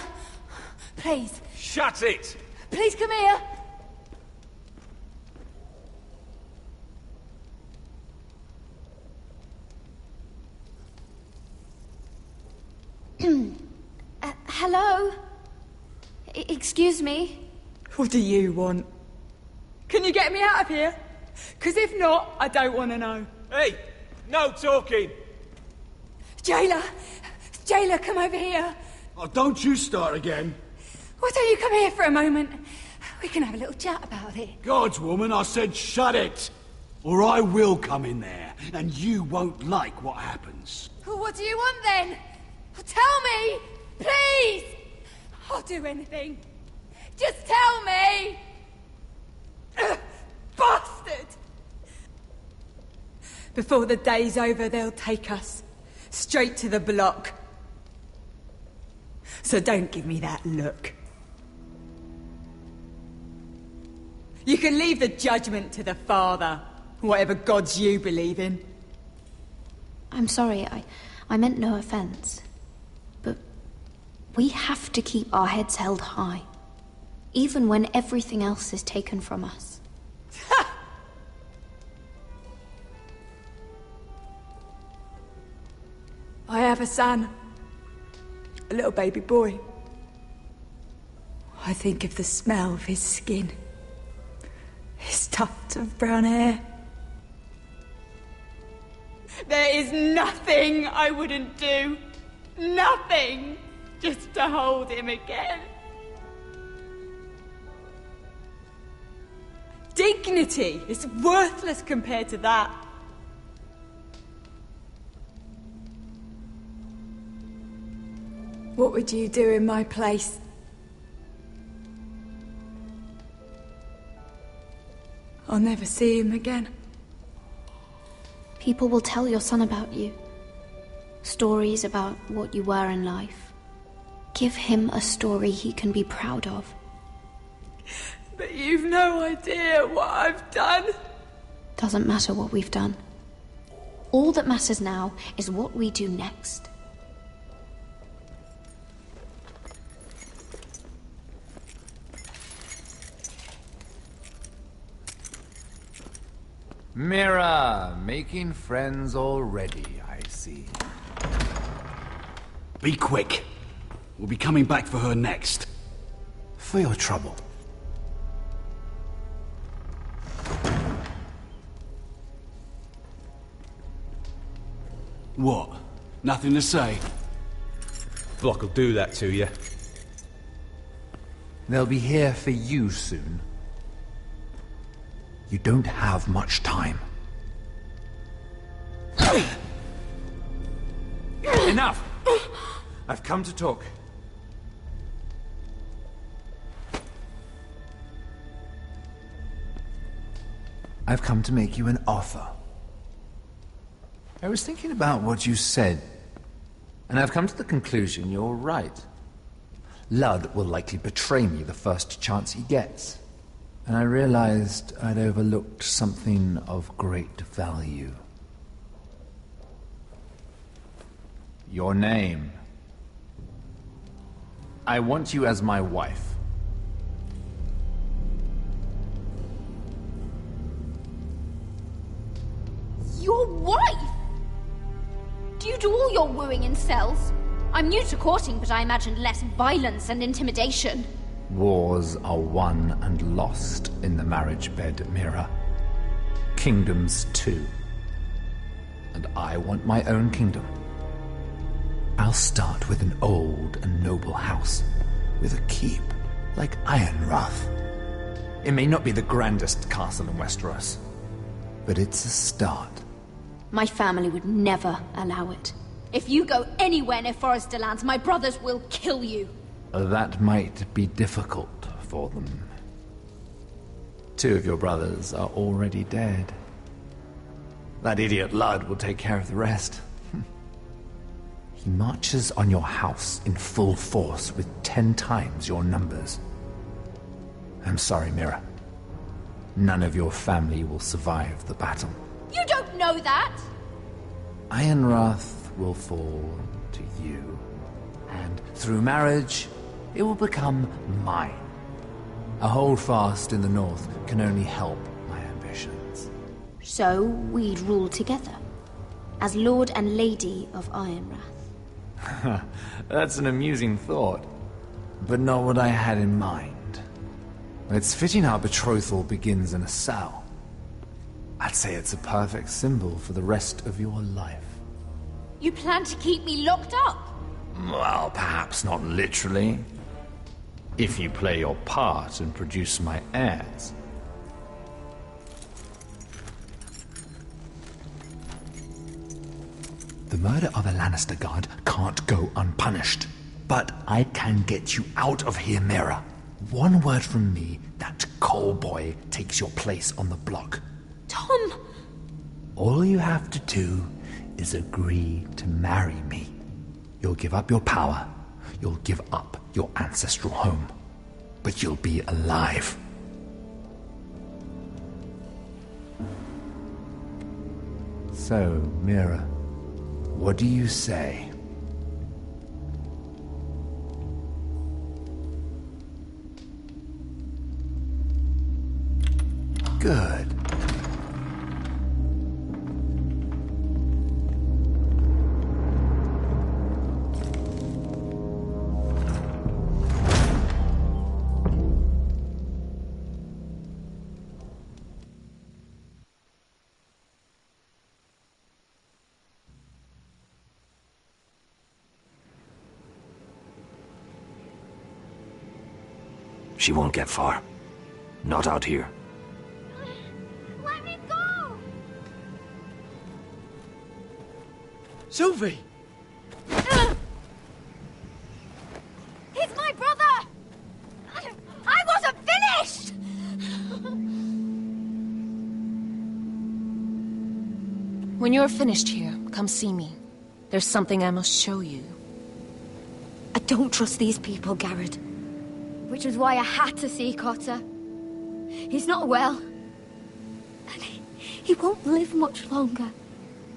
please. Shut it! Please come here. Hello? Excuse me? What do you want? Can you get me out of here? Because if not, I don't want to know. Hey! No talking! Jailer! Jailer, come over here. Oh, don't you start again. Why don't you come here for a moment? We can have a little chat about it. Gods, woman, I said shut it! Or I will come in there, and you won't like what happens. Well, what do you want then? Tell me! Please! I'll do anything. Just tell me! Bastard! Before the day's over, they'll take us straight to the block. So don't give me that look. You can leave the judgment to the Father, whatever gods you believe in. I'm sorry, I meant no offense. But we have to keep our heads held high, even when everything else is taken from us. I have a son. A little baby boy. I think of the smell of his skin. His tuft of brown hair. There is nothing I wouldn't do. Nothing! Just to hold him again. Dignity is worthless compared to that. What would you do in my place? I'll never see him again. People will tell your son about you. Stories about what you were in life. Give him a story he can be proud of. But you've no idea what I've done. Doesn't matter what we've done. All that matters now is what we do next. Mira, making friends already, I see. Be quick. We'll be coming back for her next. For your trouble. What? Nothing to say? Flock will do that to you. They'll be here for you soon. You don't have much time. Enough! I've come to talk. I've come to make you an offer. I was thinking about what you said, and I've come to the conclusion you're right. Ludd will likely betray me the first chance he gets. And I realized I'd overlooked something of great value. Your name. I want you as my wife. Your wife? Do you do all your wooing in cells? I'm new to courting, but I imagined less violence and intimidation. Wars are won and lost in the marriage bed, Mira. Kingdoms too. And I want my own kingdom. I'll start with an old and noble house, with a keep, like Ironrath. It may not be the grandest castle in Westeros, but it's a start. My family would never allow it. If you go anywhere near Forrester Lands, my brothers will kill you. That might be difficult for them. 2 of your brothers are already dead. That idiot Ludd will take care of the rest. He marches on your house in full force with 10 times your numbers. I'm sorry, Mira. None of your family will survive the battle. You don't know that! Ironrath will fall to you. And Through marriage, it will become mine. A holdfast in the north can only help my ambitions. So we'd rule together, as Lord and Lady of Ironrath. That's an amusing thought, but not what I had in mind. It's fitting our betrothal begins in a cell. I'd say it's a perfect symbol for the rest of your life. You plan to keep me locked up? Well, perhaps not literally. If you play your part and produce my heirs. The murder of a Lannister guard can't go unpunished. But I can get you out of here, Mira. One word from me, that coal boy takes your place on the block. Tom! All you have to do is agree to marry me. You'll give up your power. You'll give up your ancestral home. But you'll be alive. So, Mira, what do you say? Good. She won't get far. Not out here. Let me go! Sylvie! He's my brother! I wasn't finished! When you're finished here, come see me. There's something I must show you. I don't trust these people, Garrett. Which was why I had to see Cotter. He's not well. And he won't live much longer.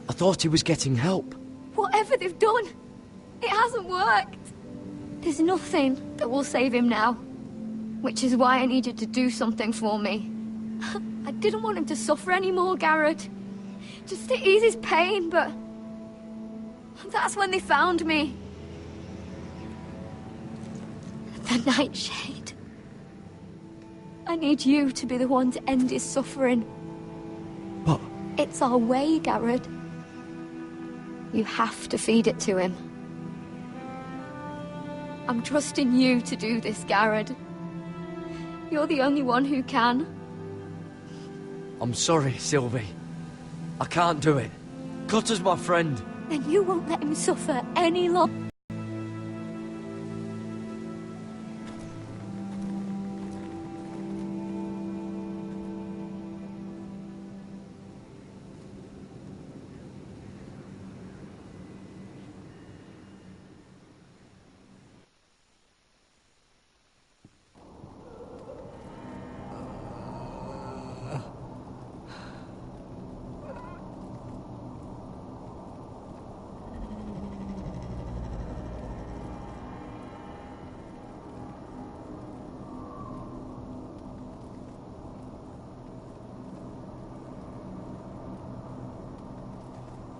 I thought he was getting help. Whatever they've done, it hasn't worked. There's nothing that will save him now. Which is why I needed to do something for me. I didn't want him to suffer anymore, Garrett. Just to ease his pain, but... that's when they found me. The Nightshade. I need you to be the one to end his suffering. But... it's our way, Garrett. You have to feed it to him. I'm trusting you to do this, Garrett. You're the only one who can. I'm sorry, Sylvie. I can't do it. Cutter's my friend. Then you won't let him suffer any longer.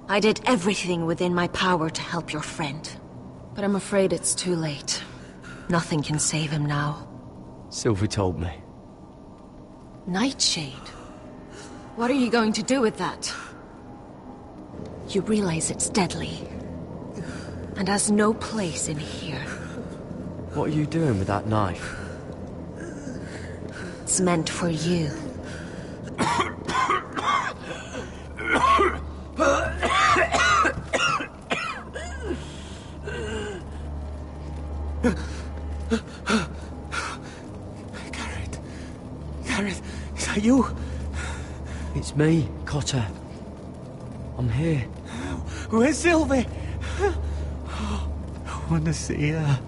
I did everything within my power to help your friend. But I'm afraid it's too late. Nothing can save him now. Sylvie told me. Nightshade? What are you going to do with that? You realize it's deadly. And has no place in here. What are you doing with that knife? It's meant for you. Garrett, is that you? It's me, Cotter. I'm here. Where's Sylvie? I want to see her.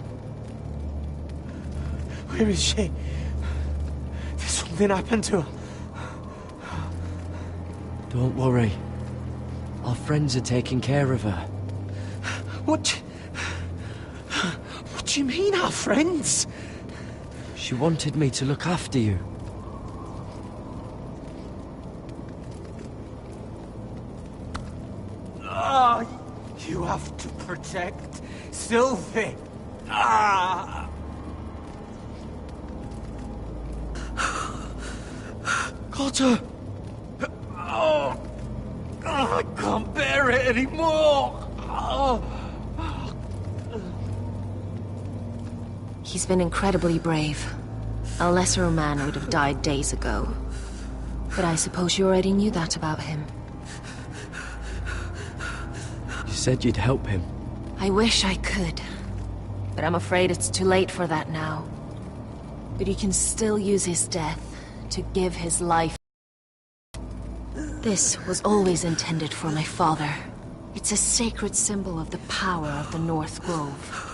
Where is she? Did something happen to her? Don't worry. Our friends are taking care of her. What What do you mean, our friends? She wanted me to look after you. Ah, you have to protect Sylvie. Ah! Got her! Oh, I can't bear it anymore! Oh. He's been incredibly brave. A lesser man would have died days ago. But I suppose you already knew that about him. You said you'd help him. I wish I could. But I'm afraid it's too late for that now. But you can still use his death to give his life. This was always intended for my father. It's a sacred symbol of the power of the North Grove.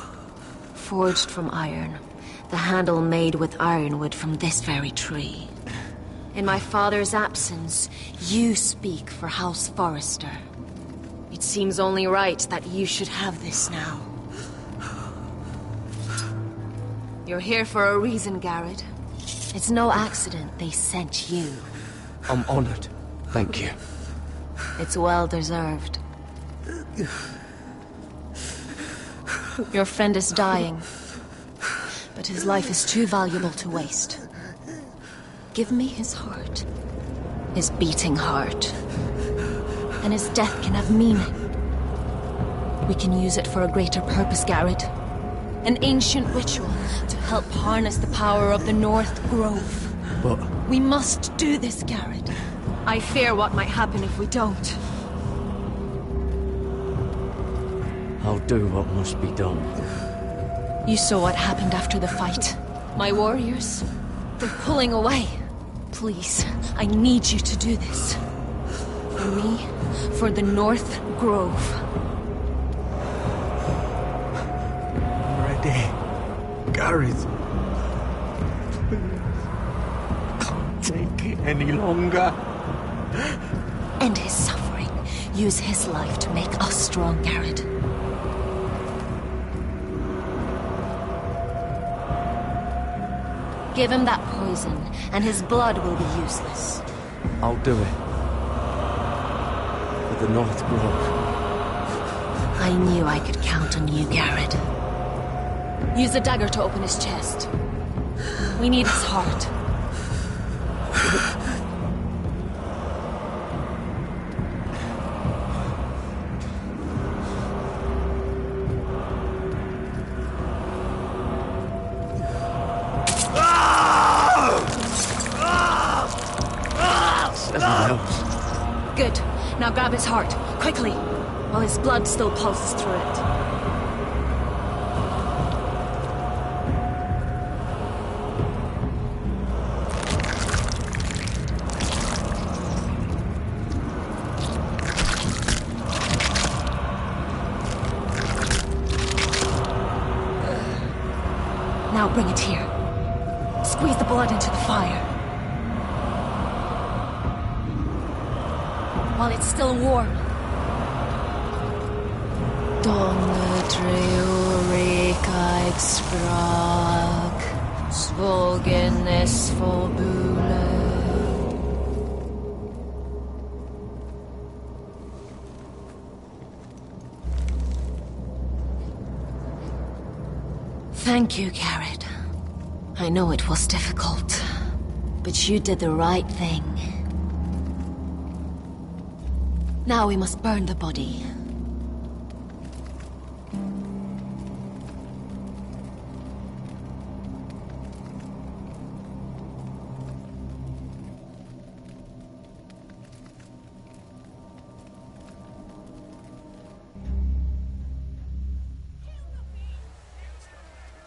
Forged from iron, the handle made with ironwood from this very tree. In my father's absence, you speak for House Forrester. It seems only right that you should have this now. You're here for a reason, Garrett. It's no accident they sent you. I'm honored. Thank you. It's well deserved. Your friend is dying, but his life is too valuable to waste. Give me his heart. His beating heart. And his death can have meaning. We can use it for a greater purpose, Garrett. An ancient ritual to help harness the power of the North Grove. But... we must do this, Garrett. I fear what might happen if we don't. I'll do what must be done. You saw what happened after the fight. My warriors, they're pulling away. Please, I need you to do this. For me, for the North Grove. I'm ready. Gareth. Can't take it any longer. End his suffering. Use his life to make us strong, Garrett. Give him that poison, and his blood will be useless. I'll do it. For the North Grove. I knew I could count on you, Garrett. Use the dagger to open his chest. We need his heart. Good. Now grab his heart, quickly, while his blood still pulses through it. Now bring it here. Squeeze the blood into the fire. While it's still warm. Donne treurekaig sprak, svogenes forbule. Thank you, Garrett. I know it was difficult, but you did the right thing. Now we must burn the body.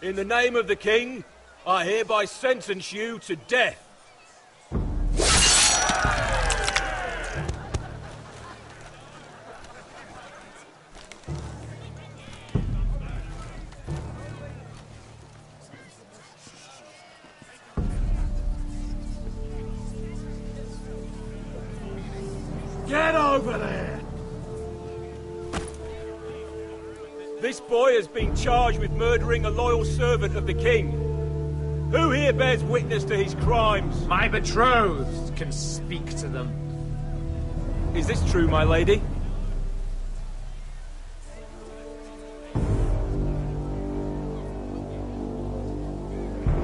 In the name of the king, I hereby sentence you to death. Get over there! This boy has been charged with murdering a loyal servant of the king. Who here bears witness to his crimes? My betrothed can speak to them. Is this true, my lady?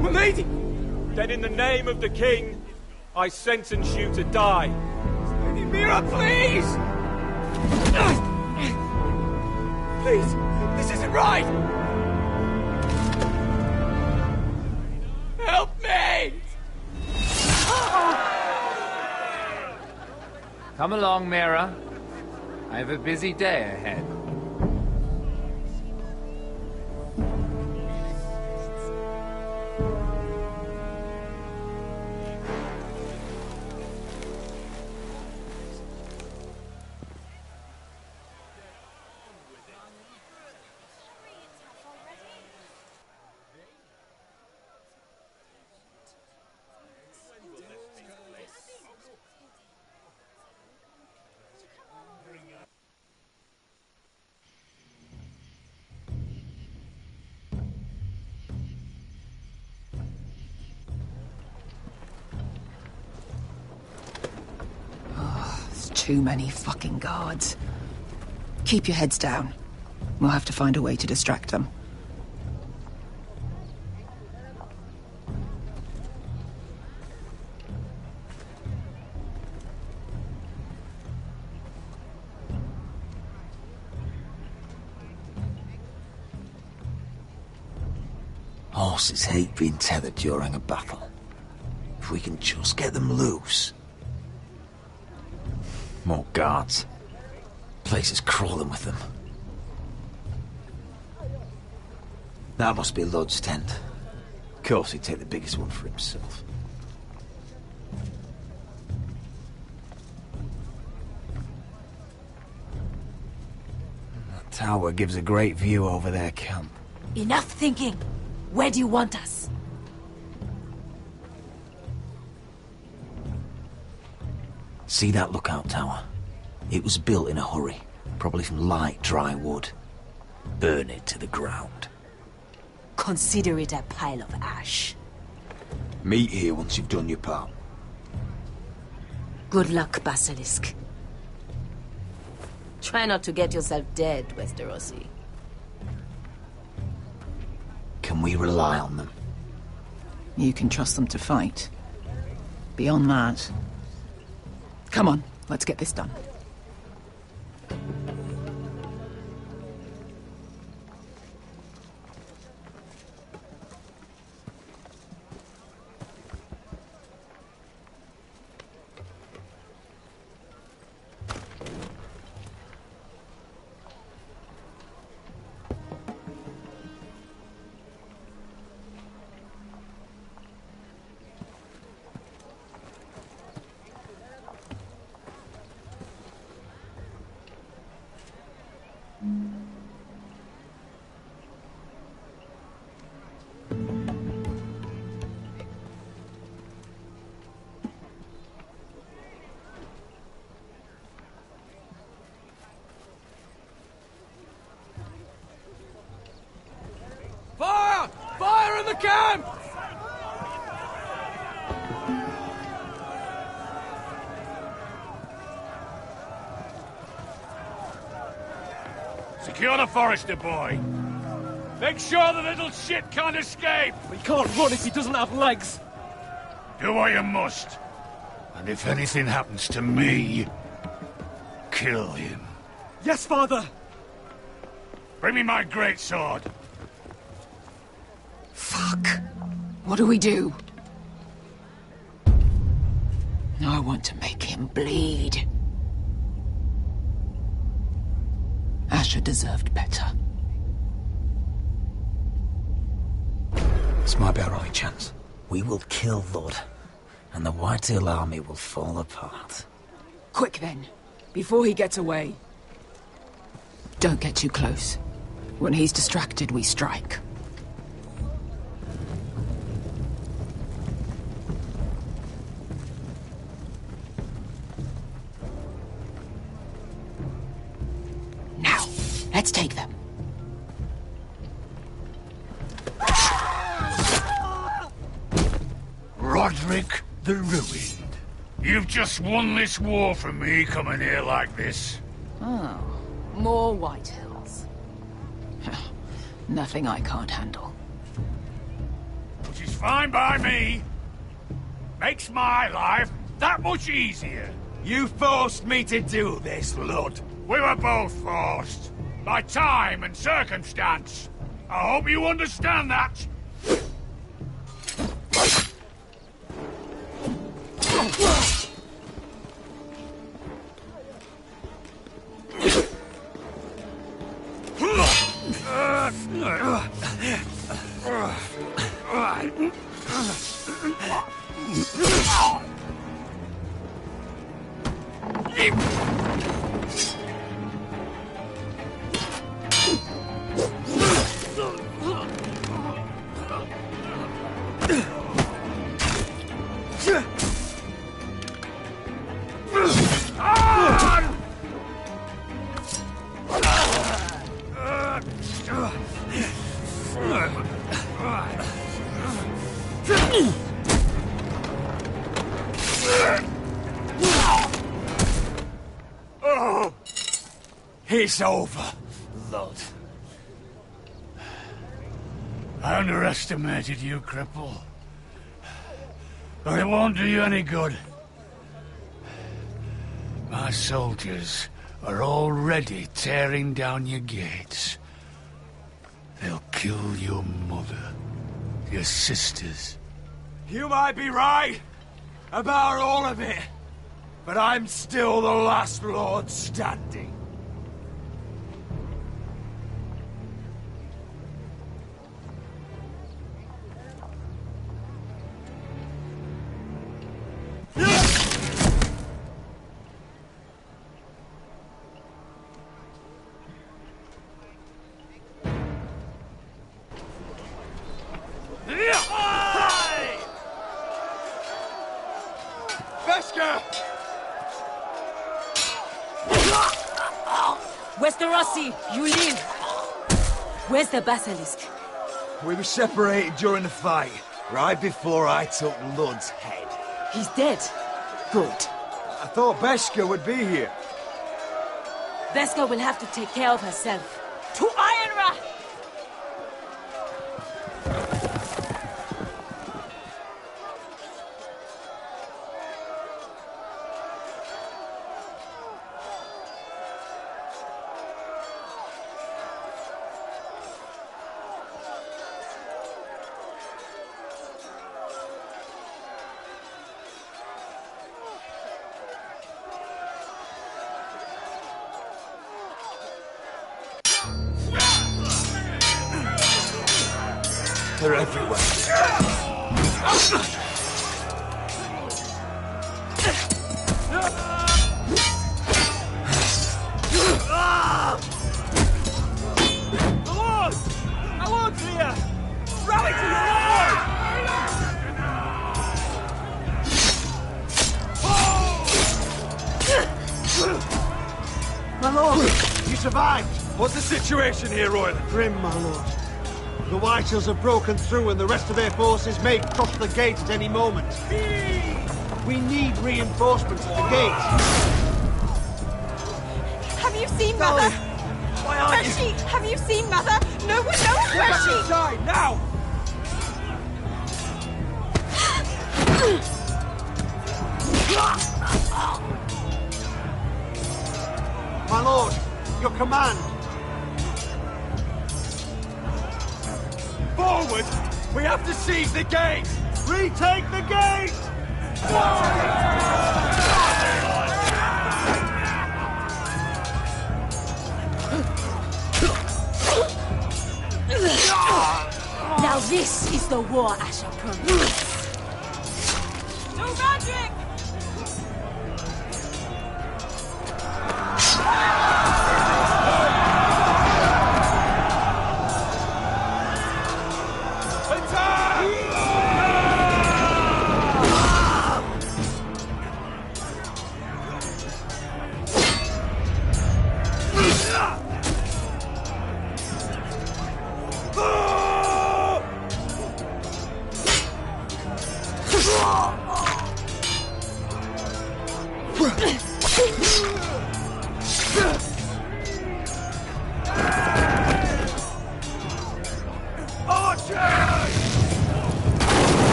My lady! Then in the name of the king, I sentence you to die. Lady Mira, please! Please, this isn't right! Help me! Come along, Mira. I have a busy day ahead. Too many fucking guards. Keep your heads down. We'll have to find a way to distract them. Horses hate being tethered during a battle. If we can just get them loose. More guards. Place is crawling with them. That must be Lud's tent. Of course he'd take the biggest one for himself. That tower gives a great view over their camp. Enough thinking! Where do you want us? See that lookout tower? It was built in a hurry, probably from light, dry wood. Burn it to the ground. Consider it a pile of ash. Meet here once you've done your part. Good luck, Basilisk. Try not to get yourself dead, Westerosi. Can we rely on them? You can trust them to fight. Beyond that... Come on, let's get this done. Fire! Fire in the camp! Secure the Forester boy. Make sure the little shit can't escape. We can't run if he doesn't have legs. Do what you must. And if anything happens to me, kill him. Yes, father. Bring me my greatsword. Fuck. What do we do? I want to make him bleed. Asher deserved better. This might be our only chance. We will kill Lud, and the Whitetail army will fall apart. Quick then, before he gets away. Don't get too close. When he's distracted, we strike. Now, let's take them. Roderick the Ruined. You've just won this war from me coming here like this. Oh, more White Hills. Nothing I can't handle. Which is fine by me. Makes my life that much easier. You forced me to do this, Lud. We were both forced. By time and circumstance. I hope you understand that. It's over, Lud. I underestimated you, cripple. But it won't do you any good. My soldiers are already tearing down your gates. They'll kill your mother, your sisters. You might be right about all of it, but I'm still the last lord standing. Westerosi, you live! Where's the basilisk? We were separated during the fight, right before I took Lud's head. He's dead. Good. I thought Beskha would be here. Vesca will have to take care of herself. To Ironra! They're everywhere. The Lord! Our Lord's here! Rally to your Lord! My lord, you survived. What's the situation here, Royal? Grim, my lord. The White Hills have broken through and the rest of their forces may cross the gate at any moment. We need reinforcements at the gate. Have you seen Mother? Why aren't Where's she? Have you seen Mother? No one knows Get where back she... inside, now! My lord, your command. Forward! We have to seize the gate! Retake the gate! Now this is the war Asher promised. No magic!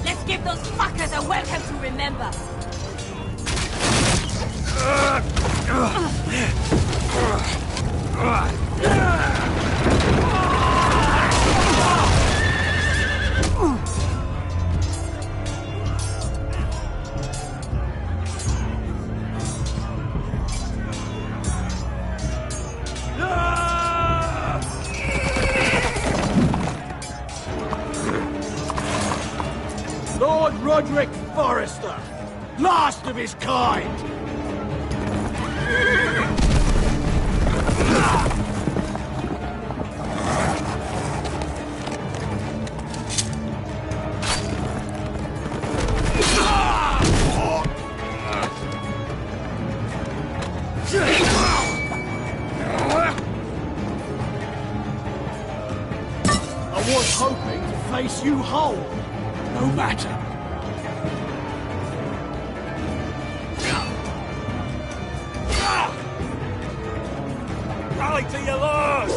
Let's give those fuckers a welcome to remember. Lord Roderick Forrester, last of his kind! I was hoping to face you whole. No matter. Rally to your lord!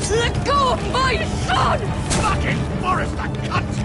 Let go of my son! Fucking Forrester cunt!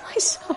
My son.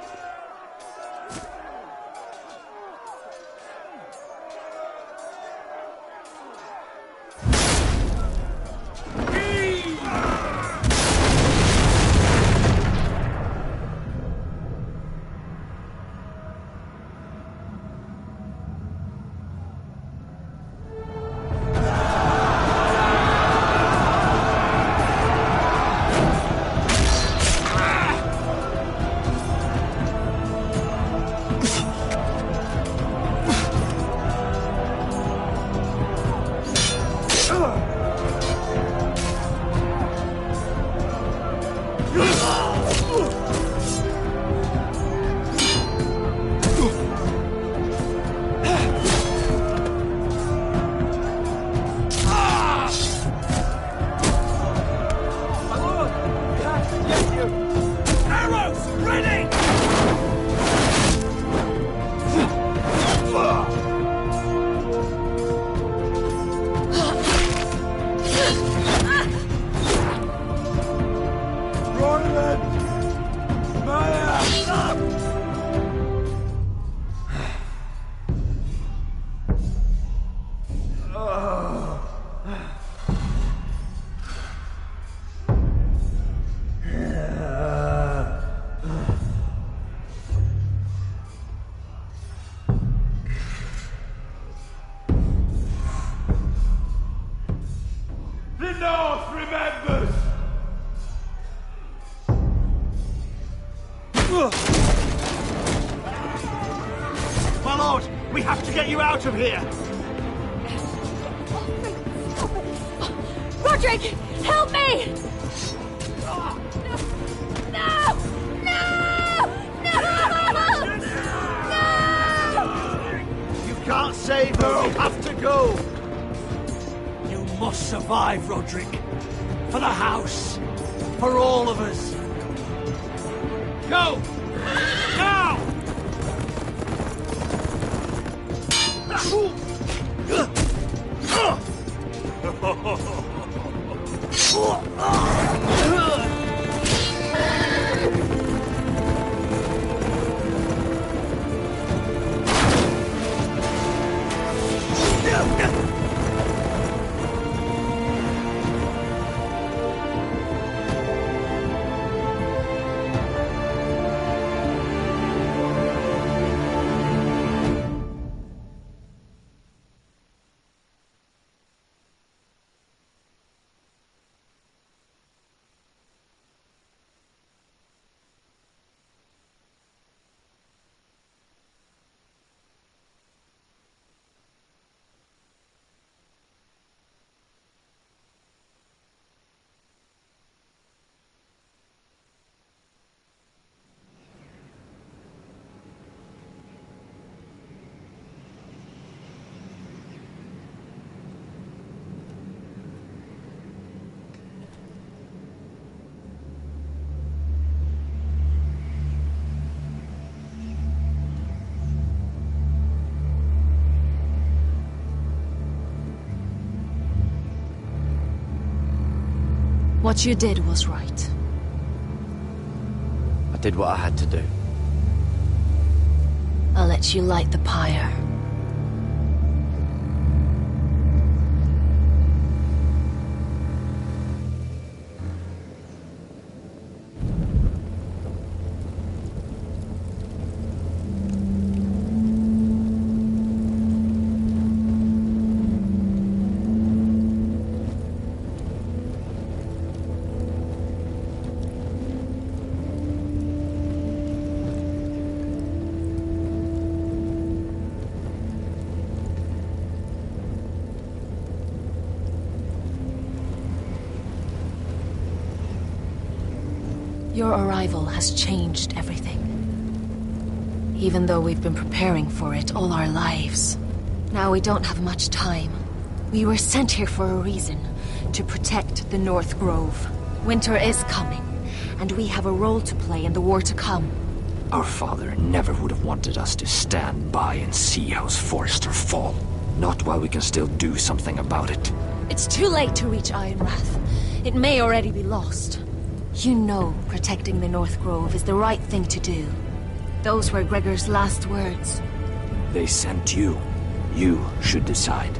We have to get you out of here! Roderick! Help me! No! No! No! No! You can't save her! We have to go! You must survive, Roderick. For the house. For all of us. Go! Now! What you did was right. I did what I had to do. I'll let you light the pyre. Your arrival has changed everything. Even though we've been preparing for it all our lives. Now we don't have much time. We were sent here for a reason. To protect the North Grove. Winter is coming, and we have a role to play in the war to come. Our father never would have wanted us to stand by and see House Forrester fall. Not while we can still do something about it. It's too late to reach Ironrath. It may already be lost. You know protecting the North Grove is the right thing to do. Those were Gregor's last words. They sent you. You should decide.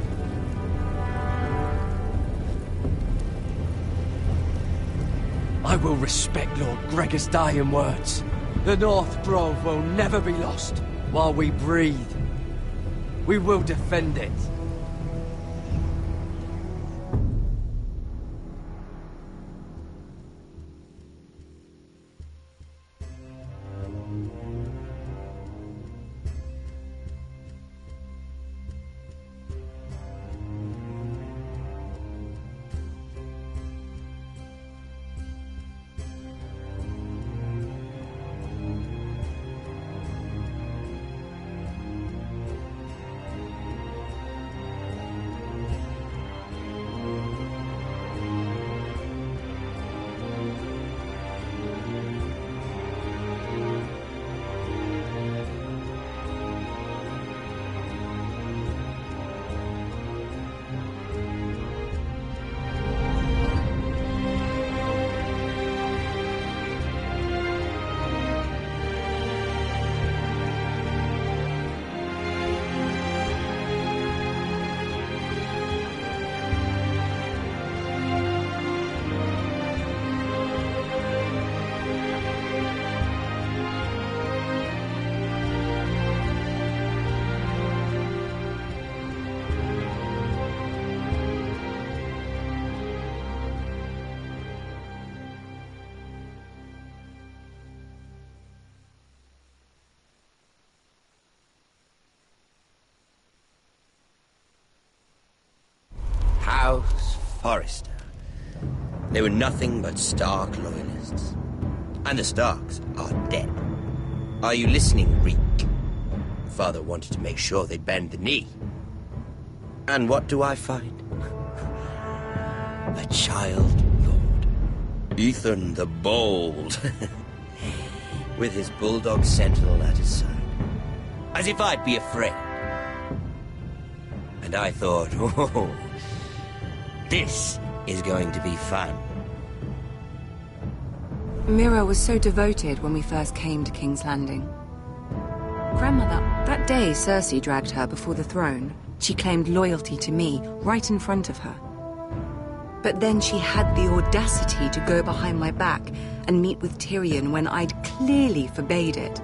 I will respect Lord Gregor's dying words. The North Grove will never be lost while we breathe. We will defend it. Forrester. They were nothing but Stark loyalists. And the Starks are dead. Are you listening, Reek? Father wanted to make sure they'd bend the knee. And what do I find? A child lord. Ethan the Bold. With his bulldog sentinel at his side. As if I'd be afraid. And I thought, oh, this is going to be fun. Mira was so devoted when we first came to King's Landing. Grandmother, that day Cersei dragged her before the throne, she claimed loyalty to me right in front of her. But then she had the audacity to go behind my back and meet with Tyrion when I'd clearly forbade it.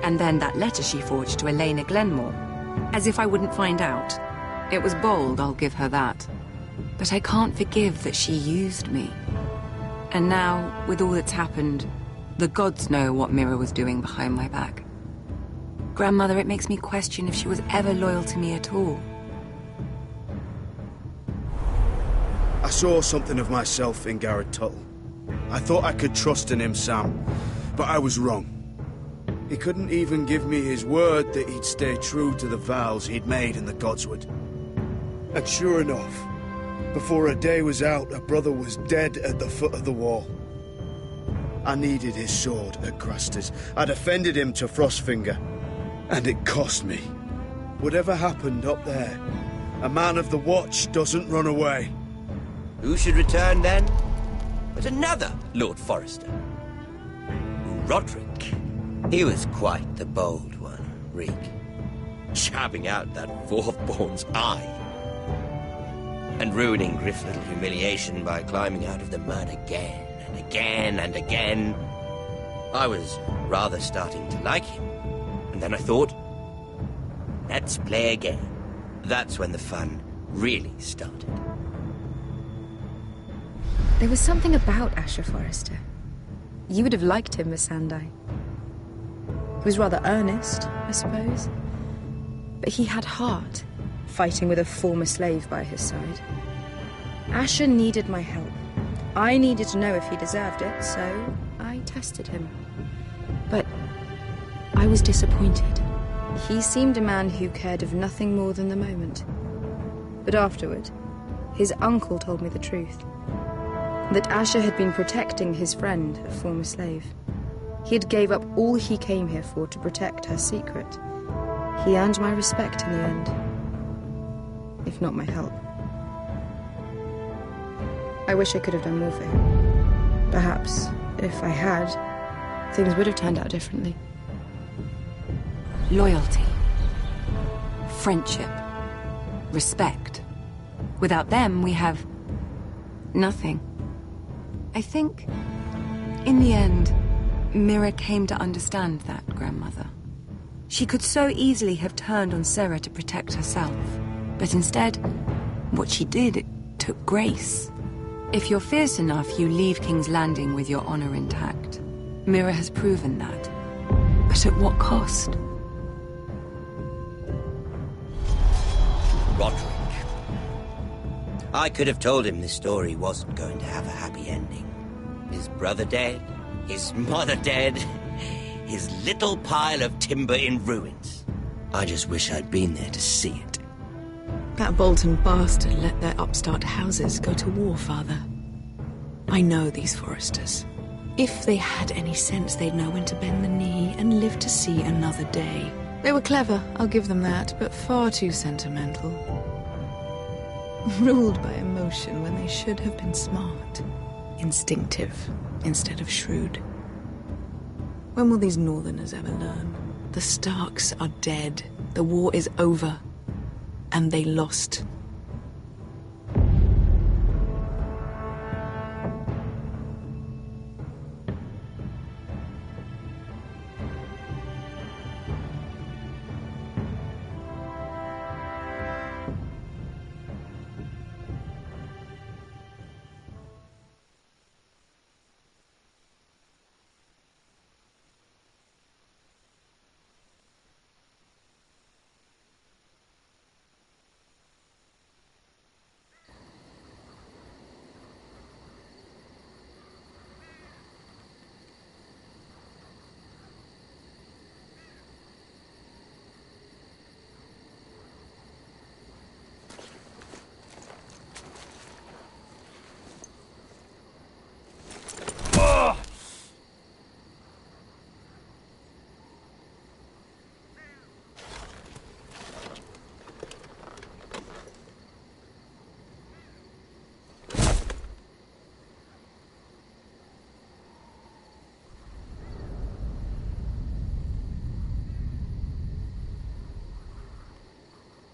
And then that letter she forged to Elena Glenmore, as if I wouldn't find out. It was bold, I'll give her that. But I can't forgive that she used me. And now, with all that's happened, the gods know what Mira was doing behind my back. Grandmother, it makes me question if she was ever loyal to me at all. I saw something of myself in Garrett Tuttle. I thought I could trust in him, Sam, but I was wrong. He couldn't even give me his word that he'd stay true to the vows he'd made in the Godswood. And sure enough, before a day was out, a brother was dead at the foot of the wall. I needed his sword at Crastus. I defended him to Frostfinger, and it cost me. Whatever happened up there, a man of the Watch doesn't run away. Who should return then? But another Lord Forrester. Roderick. He was quite the bold one, Reek. Chapping out that fourthborn's eye. And ruining Griff's little humiliation by climbing out of the mud again and again and again. I was rather starting to like him. And then I thought, let's play again. That's when the fun really started. There was something about Asher Forrester. You would have liked him, Miss Sandai. He was rather earnest, I suppose. But he had heart, fighting with a former slave by his side. Asher needed my help. I needed to know if he deserved it, so I tested him. But I was disappointed. He seemed a man who cared of nothing more than the moment. But afterward, his uncle told me the truth. That Asher had been protecting his friend, a former slave. He had gave up all he came here for to protect her secret. He earned my respect in the end. If not my help. I wish I could have done more for him. Perhaps, if I had, things would have turned out differently. Loyalty. Friendship. Respect. Without them, we have nothing. I think, in the end, Mira came to understand that, Grandmother. She could so easily have turned on Sarah to protect herself. But instead, what she did, it took grace. If you're fierce enough, you leave King's Landing with your honor intact. Mira has proven that. But at what cost? Roderick. I could have told him this story wasn't going to have a happy ending. His brother dead, his mother dead, his little pile of timber in ruins. I just wish I'd been there to see it. That Bolton bastard let their upstart houses go to war, Father. I know these Forresters. If they had any sense, they'd know when to bend the knee and live to see another day. They were clever, I'll give them that, but far too sentimental. Ruled by emotion when they should have been smart. Instinctive instead of shrewd. When will these Northerners ever learn? The Starks are dead. The war is over. And they lost.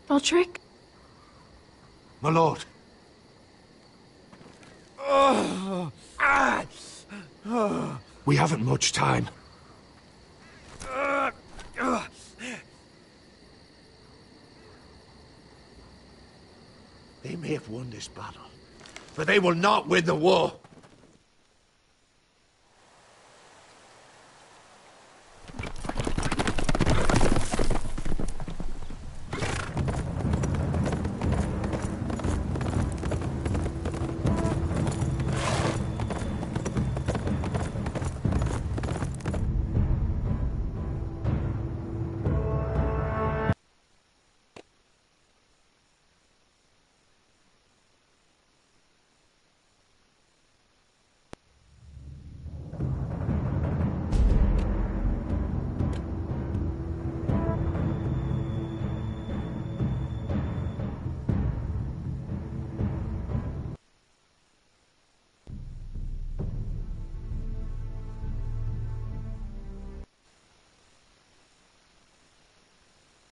Roderick? My lord. We haven't much time. They may have won this battle, but they will not win the war.